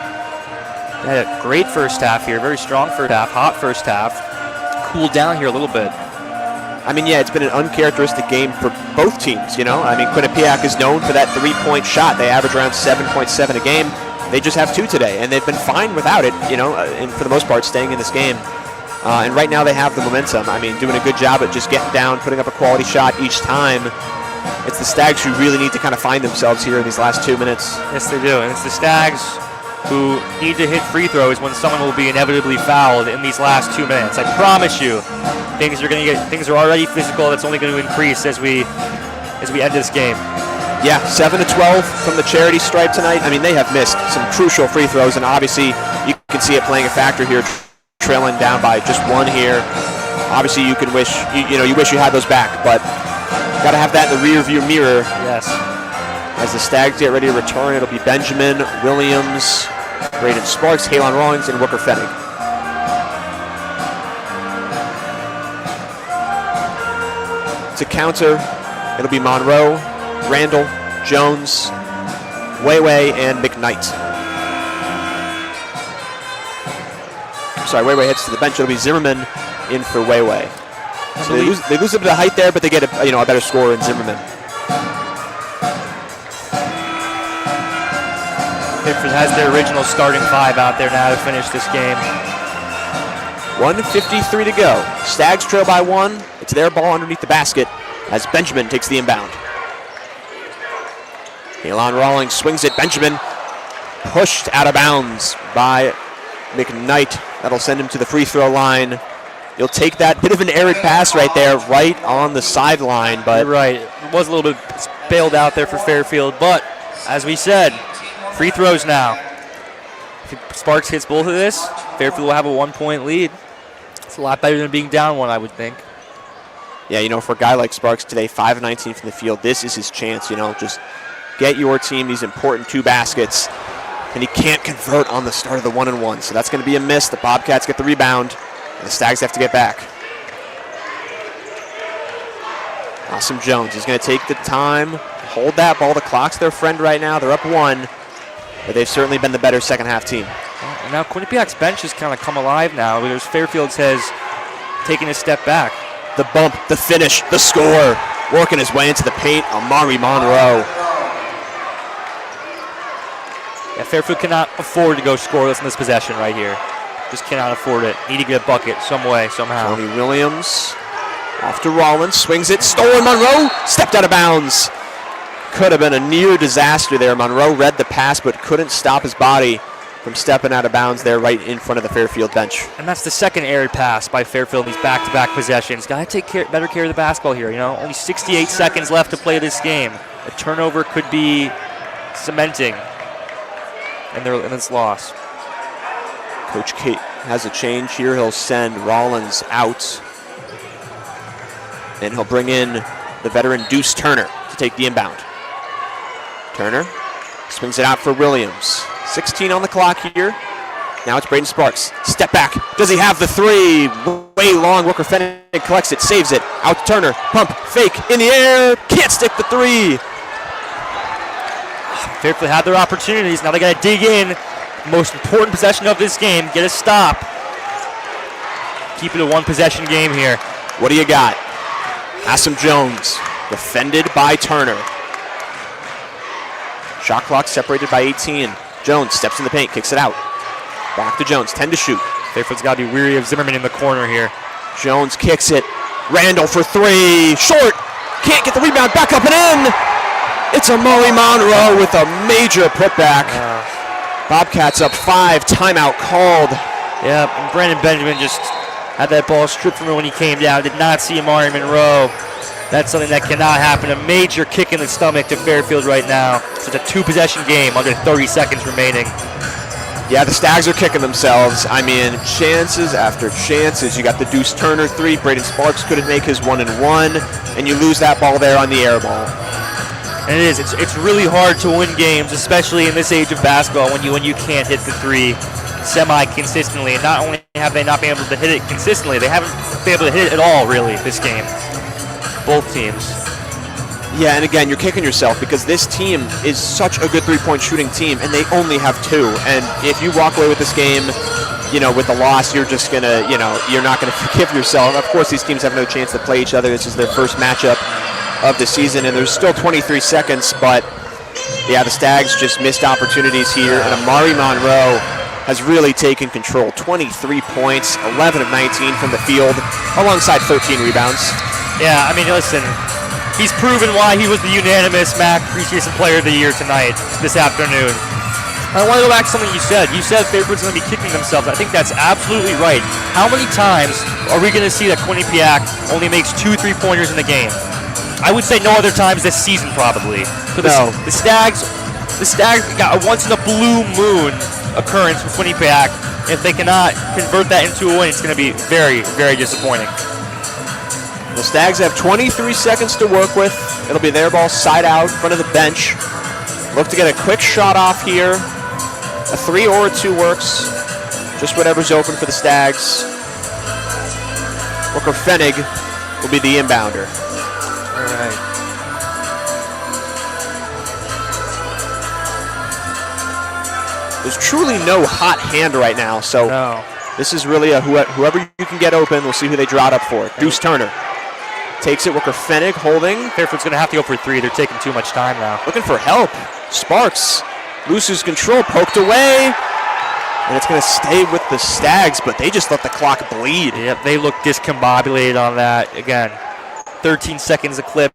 They had a great first half here, very strong first half, hot first half. Cooled down here a little bit. I mean, yeah, it's been an uncharacteristic game for both teams, you know. I mean, Quinnipiac is known for that three-point shot. They average around 7.7 a game. They just have 2 today, and they've been fine without it, you know, and for the most part staying in this game. And right now they have the momentum. I mean, doing a good job at just getting down, putting up a quality shot each time. It's the Stags who really need to kind of find themselves here in these last 2 minutes. Yes, they do, and it's the Stags who need to hit free throws when someone will be inevitably fouled in these last 2 minutes. I promise you, things are already physical. That's only going to increase as we end this game. Yeah, 7-12 from the charity stripe tonight. I mean, they have missed some crucial free throws, and obviously you can see it playing a factor here, trailing down by just 1 here. Obviously, you could wish you wish you had those back, but got to have that in the rear view mirror. Yes. As the Stags get ready to return, it'll be Benjamin, Williams, Braden Sparks, Halon Rawlings, and Wooker Fennig. To counter, it'll be Monroe, Randall, Jones, Wayway, and McKnight. Sorry, Wayway heads to the bench. It'll be Zimmerman in for Wayway. So they lose a bit of height there, but they get a better scorer in Zimmerman. Fairfield has their original starting 5 out there now to finish this game. 1:53 to go. Stags trail by 1. It's their ball underneath the basket as Benjamin takes the inbound. Halon Rawlings swings it. Benjamin pushed out of bounds by McKnight. That'll send him to the free throw line. You'll take that bit of an arid pass right there, right on the sideline. But you're right. It was a little bit bailed out there for Fairfield, but as we said, free throws now. If Sparks hits both of this, Fairfield will have a 1-point lead. It's a lot better than being down 1, I would think. Yeah, for a guy like Sparks today, 5-19 from the field, this is his chance, just get your team these important 2 baskets. And he can't convert on the start of the 1-and-1. So that's going to be a miss. The Bobcats get the rebound, and the Stags have to get back. Awesome Jones is going to take the time, hold that ball. The clock's their friend right now. They're up 1, but they've certainly been the better second half team. And now Quinnipiac's bench has kind of come alive now, because Fairfield's has taken a step back. The bump, the finish, the score. Working his way into the paint, Amari Monroe. Yeah, Fairfield cannot afford to go scoreless in this possession right here. Just cannot afford it. Need to get a bucket some way, somehow. Tony Williams off to Rollins, swings it, stolen. Monroe stepped out of bounds. Could have been a near disaster there. Monroe read the pass but couldn't stop his body from stepping out of bounds there right in front of the Fairfield bench. And that's the second arid pass by Fairfield in these back-to-back possessions. Got to take better care of the basketball here. Only 68 seconds left to play this game. A turnover could be cementing in this loss. Coach Kate has a change here. He'll send Rollins out. And he'll bring in the veteran Deuce Turner to take the inbound. Turner swings it out for Williams. 16 on the clock here. Now it's Braden Sparks. Step back. Does he have the 3? Way long. Wooker Fennig collects it, saves it. Out to Turner. Pump, fake, in the air. Can't stick the 3. Fairfield had their opportunities. Now they got to dig in. Most important possession of this game. Get a stop. Keep it a 1-possession game here. What do you got? Assam Jones, defended by Turner. Shot clock separated by 18. Jones steps in the paint, kicks it out. Back to Jones, 10 to shoot. Fairfield's got to be weary of Zimmerman in the corner here. Jones kicks it. Randall for three. Short. Can't get the rebound. Back up and in. It's Amari Monroe with a major putback. Bobcats up 5. Timeout called. Yeah, and Brandon Benjamin just had that ball stripped from him when he came down. Did not see Amari Monroe. That's something that cannot happen. A major kick in the stomach to Fairfield right now. So it's a 2-possession game under 30 seconds remaining. Yeah, the Stags are kicking themselves. I mean, chances after chances. You got the Deuce Turner 3. Braden Sparks couldn't make his 1-and-1, and you lose that ball there on the air ball. And it is. It's really hard to win games, especially in this age of basketball, when you can't hit the three semi-consistently. And not only have they not been able to hit it consistently, they haven't been able to hit it at all, really, this game. Both teams. Yeah, and again, you're kicking yourself because this team is such a good three-point shooting team, and they only have 2. And if you walk away with this game, with the loss, you're just going to, you're not going to forgive yourself. Of course, these teams have no chance to play each other. This is their first matchup of the season, and there's still 23 seconds, but yeah, the Stags just missed opportunities here, and Amari Monroe has really taken control. 23 points, 11 of 19 from the field, alongside 13 rebounds. Yeah, I mean, listen, he's proven why he was the unanimous MAC Preseason Player of the Year tonight, this afternoon. I want to go back to something you said. You said Fairfield's going to be kicking themselves. I think that's absolutely right. How many times are we going to see that Quinnipiac only makes 2 3-pointers in the game? I would say no other times this season, probably. So the Stags got a once-in-a-blue moon occurrence from Quinnipiac. If they cannot convert that into a win, it's going to be very, very disappointing. The Stags have 23 seconds to work with. It'll be their ball side out in front of the bench. Look to get a quick shot off here. A 3 or a 2 works. Just whatever's open for the Stags. Booker Fenig will be the inbounder. All right. There's truly no hot hand right now, so this is really a whoever you can get open. We'll see who they draw it up for. Deuce Turner takes it. Booker Fenig holding. Fairfield's going to have to go for 3. They're taking too much time now. Looking for help. Sparks loses control, poked away, and it's going to stay with the Stags, but they just let the clock bleed. Yep, they look discombobulated on that. Again, 13 seconds a clip,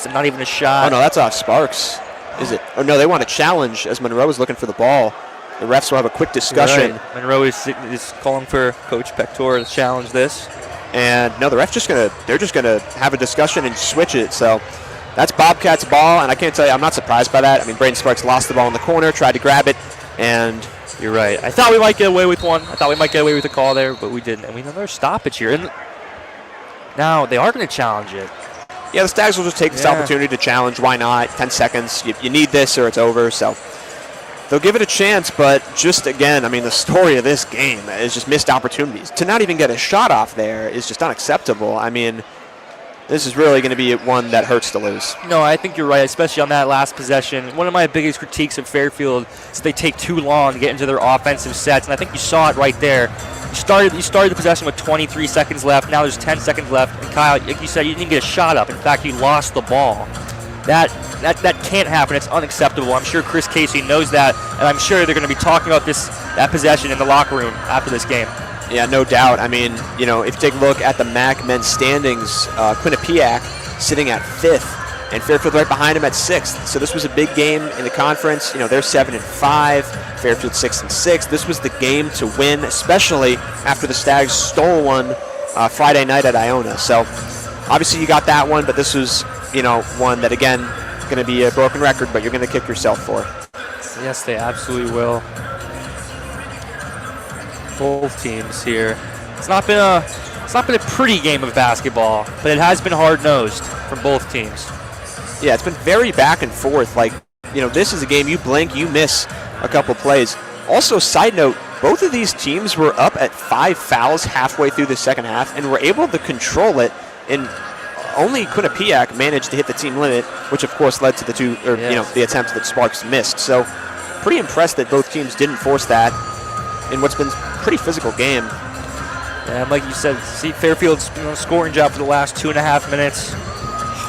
not even a shot. Oh, no, that's off Sparks, is it? Oh, no, they want to challenge as Monroe is looking for the ball. The refs will have a quick discussion. Right. Monroe is calling for Coach Pector to challenge this. And no, the ref's they're just gonna have a discussion and switch it. So that's Bobcats' ball, and I can't tell you, I'm not surprised by that. I mean, Braden Sparks lost the ball in the corner, tried to grab it, and you're right. I thought we might get away with one. I thought we might get away with a call there, but we didn't. And we have another stoppage here. And now they are going to challenge it. Yeah, the Stags will just take this opportunity to challenge. Why not? 10 seconds. You need this or it's over. So they'll give it a chance, but just again, I mean, the story of this game is just missed opportunities. To not even get a shot off there is just unacceptable. I mean, this is really going to be one that hurts to lose. No, I think you're right, especially on that last possession. One of my biggest critiques of Fairfield is they take too long to get into their offensive sets, and I think you saw it right there. You started the possession with 23 seconds left. Now there's 10 seconds left, and Kyle, like you said, you didn't get a shot up. In fact, you lost the ball. That can't happen. It's unacceptable. I'm sure Chris Casey knows that, and I'm sure they're going to be talking about that possession in the locker room after this game. Yeah, no doubt. I mean, you know, if you take a look at the MAC men's standings, Quinnipiac sitting at 5th, and Fairfield right behind him at 6th. So this was a big game in the conference. You know, they're 7-5, Fairfield 6-6. This was the game to win, especially after the Stags stole one Friday night at Iona. So obviously you got that one, but this was, you know, one that, again, going to be a broken record, but you're going to kick yourself for. Yes, they absolutely will. Both teams here. It's not been a pretty game of basketball, but it has been hard-nosed from both teams. Yeah, it's been very back and forth. Like, you know, this is a game you blink, you miss a couple plays. Also, side note, both of these teams were up at 5 fouls halfway through the second half and were able to control it, and only Quinnipiac managed to hit the team limit, which of course led to the attempts that Sparks missed. So pretty impressed that both teams didn't force that in what's been a pretty physical game. And like you said, see Fairfield's been on a scoring drought for the last 2.5 minutes.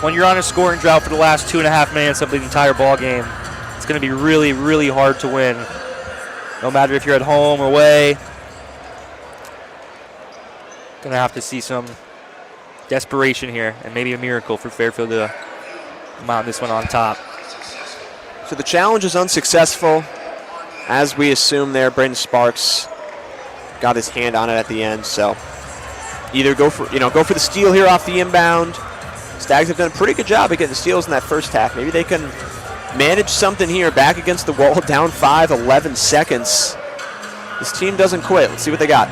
When you're on a scoring drought for the last 2.5 minutes of the entire ball game, it's going to be really, really hard to win. No matter if you're at home or away. Going to have to see some Desperation here, and maybe a miracle for Fairfield to mount this one on top. So the challenge is unsuccessful. As we assume there, Braden Sparks got his hand on it at the end. So either go for the steal here off the inbound. Stags have done a pretty good job of getting steals in that first half. Maybe they can manage something here. Back against the wall, down 5, 11 seconds. This team doesn't quit. Let's see what they got.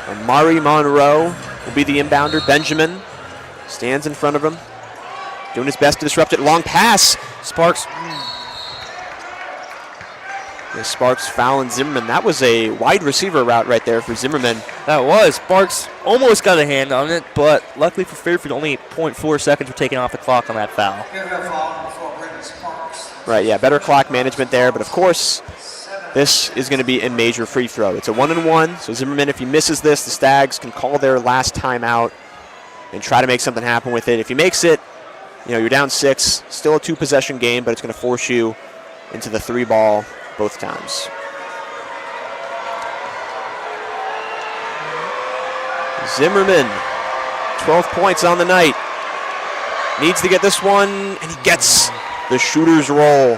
Amari Monroe will be the inbounder. Benjamin stands in front of him, doing his best to disrupt it. Long pass. Sparks. Sparks fouling Zimmerman. That was a wide receiver route right there for Zimmerman. That was. Sparks almost got a hand on it, but luckily for Fairfield, only 0.4 seconds were taken off the clock on that foul. Right, yeah, better clock management there, but of course, this is going to be a major free throw. It's a 1-and-1, so Zimmerman, if he misses this, the Stags can call their last timeout and try to make something happen with it. If he makes it, you're down 6, still a 2-possession game, but it's going to force you into the 3-ball both times. Zimmerman, 12 points on the night. Needs to get this one, and he gets the shooter's roll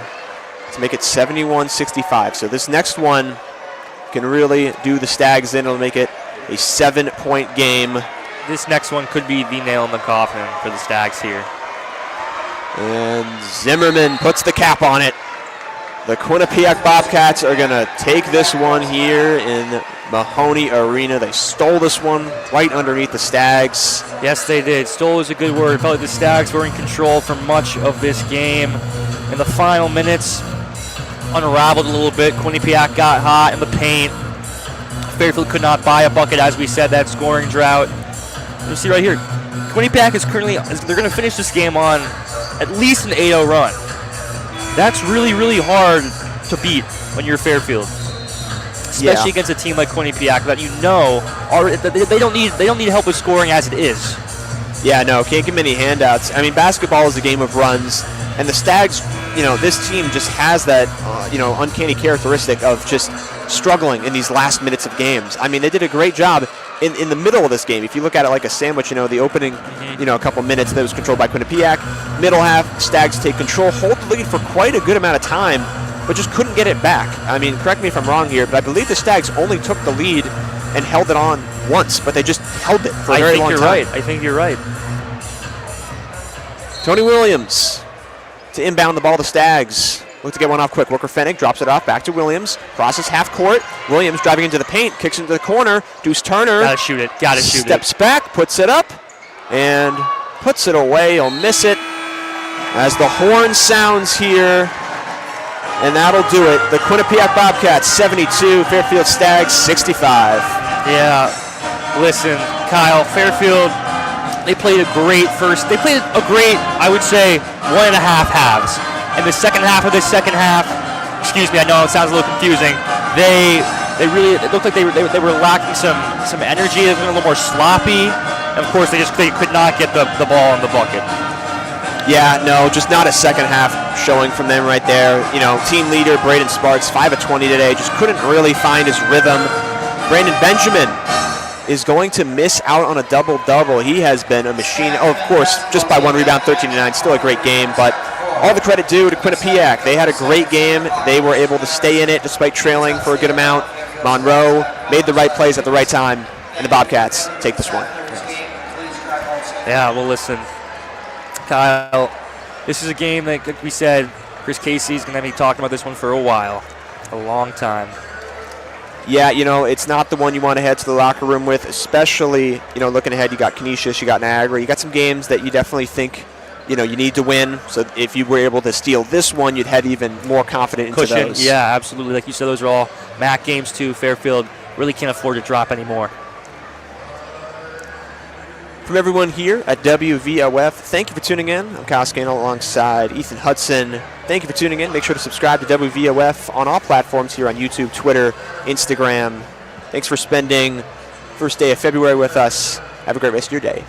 to make it 71-65. So this next one can really do the Stags in. It'll make it a 7-point game. This next one could be the nail in the coffin for the Stags here. And Zimmerman puts the cap on it. The Quinnipiac Bobcats are going to take this one here in Mahoney Arena. They stole this one right underneath the Stags. Yes, they did. Stole is a good word. It felt like the Stags were in control for much of this game. In the final minutes, unraveled a little bit. Quinnipiac got hot in the paint. Fairfield could not buy a bucket, as we said, that scoring drought. You see right here, Quinnipiac is currently, they're going to finish this game on at least an 8-0 run. That's really, really hard to beat when you're Fairfield, especially against a team like Quinnipiac that they don't need help with scoring as it is. Yeah, no, can't give them any handouts. I mean, basketball is a game of runs, and the Stags, this team just has that, uncanny characteristic of just struggling in these last minutes of games. I mean, they did a great job in the middle of this game. If you look at it like a sandwich, the opening, a couple minutes that was controlled by Quinnipiac. Middle half, Stags take control, hold the lead for quite a good amount of time, but just couldn't get it back. I mean, correct me if I'm wrong here, but I believe the Stags only took the lead and held it on once, but they just held it for a very long time. I think you're right. Tony Williams to inbound the ball to Stags. Look to get one off quick. Worker Fennig drops it off back to Williams. Crosses half court. Williams driving into the paint. Kicks into the corner. Deuce Turner. Gotta shoot it. Steps back. Puts it up. And puts it away. He'll miss it. As the horn sounds here. And that'll do it. The Quinnipiac Bobcats 72. Fairfield Stags 65. Yeah. Listen, Kyle, Fairfield, they played a great, I would say, 1.5 halves. In the second half of this second half, excuse me, I know it sounds a little confusing. It looked like they were lacking some energy. They were a little more sloppy. And of course, they could not get the ball in the bucket. Yeah, no, just not a second half showing from them right there. Team leader Braden Sparks, 5 of 20 today, just couldn't really find his rhythm. Brandon Benjamin is going to miss out on a double-double. He has been a machine. Oh, of course, just by 1 rebound, 13-9, still a great game, but all the credit due to Quinnipiac. They had a great game. They were able to stay in it despite trailing for a good amount. Monroe made the right plays at the right time, and the Bobcats take this one. Yeah, well, listen, Kyle, this is a game that, like we said, Chris Casey's going to be talking about this one for a while, a long time. Yeah, it's not the one you want to head to the locker room with, especially, looking ahead, you got Canisius, you got Niagara, you got some games that you definitely think you need to win. So if you were able to steal this one, you'd head even more confident into those. Yeah, absolutely. Like you said, those are all MAC games too. Fairfield really can't afford to drop anymore. From everyone here at WVOF, thank you for tuning in. I'm Kyle Scannell alongside Ethan Hudson. Thank you for tuning in. Make sure to subscribe to WVOF on all platforms here on YouTube, Twitter, Instagram. Thanks for spending first day of February with us. Have a great rest of your day.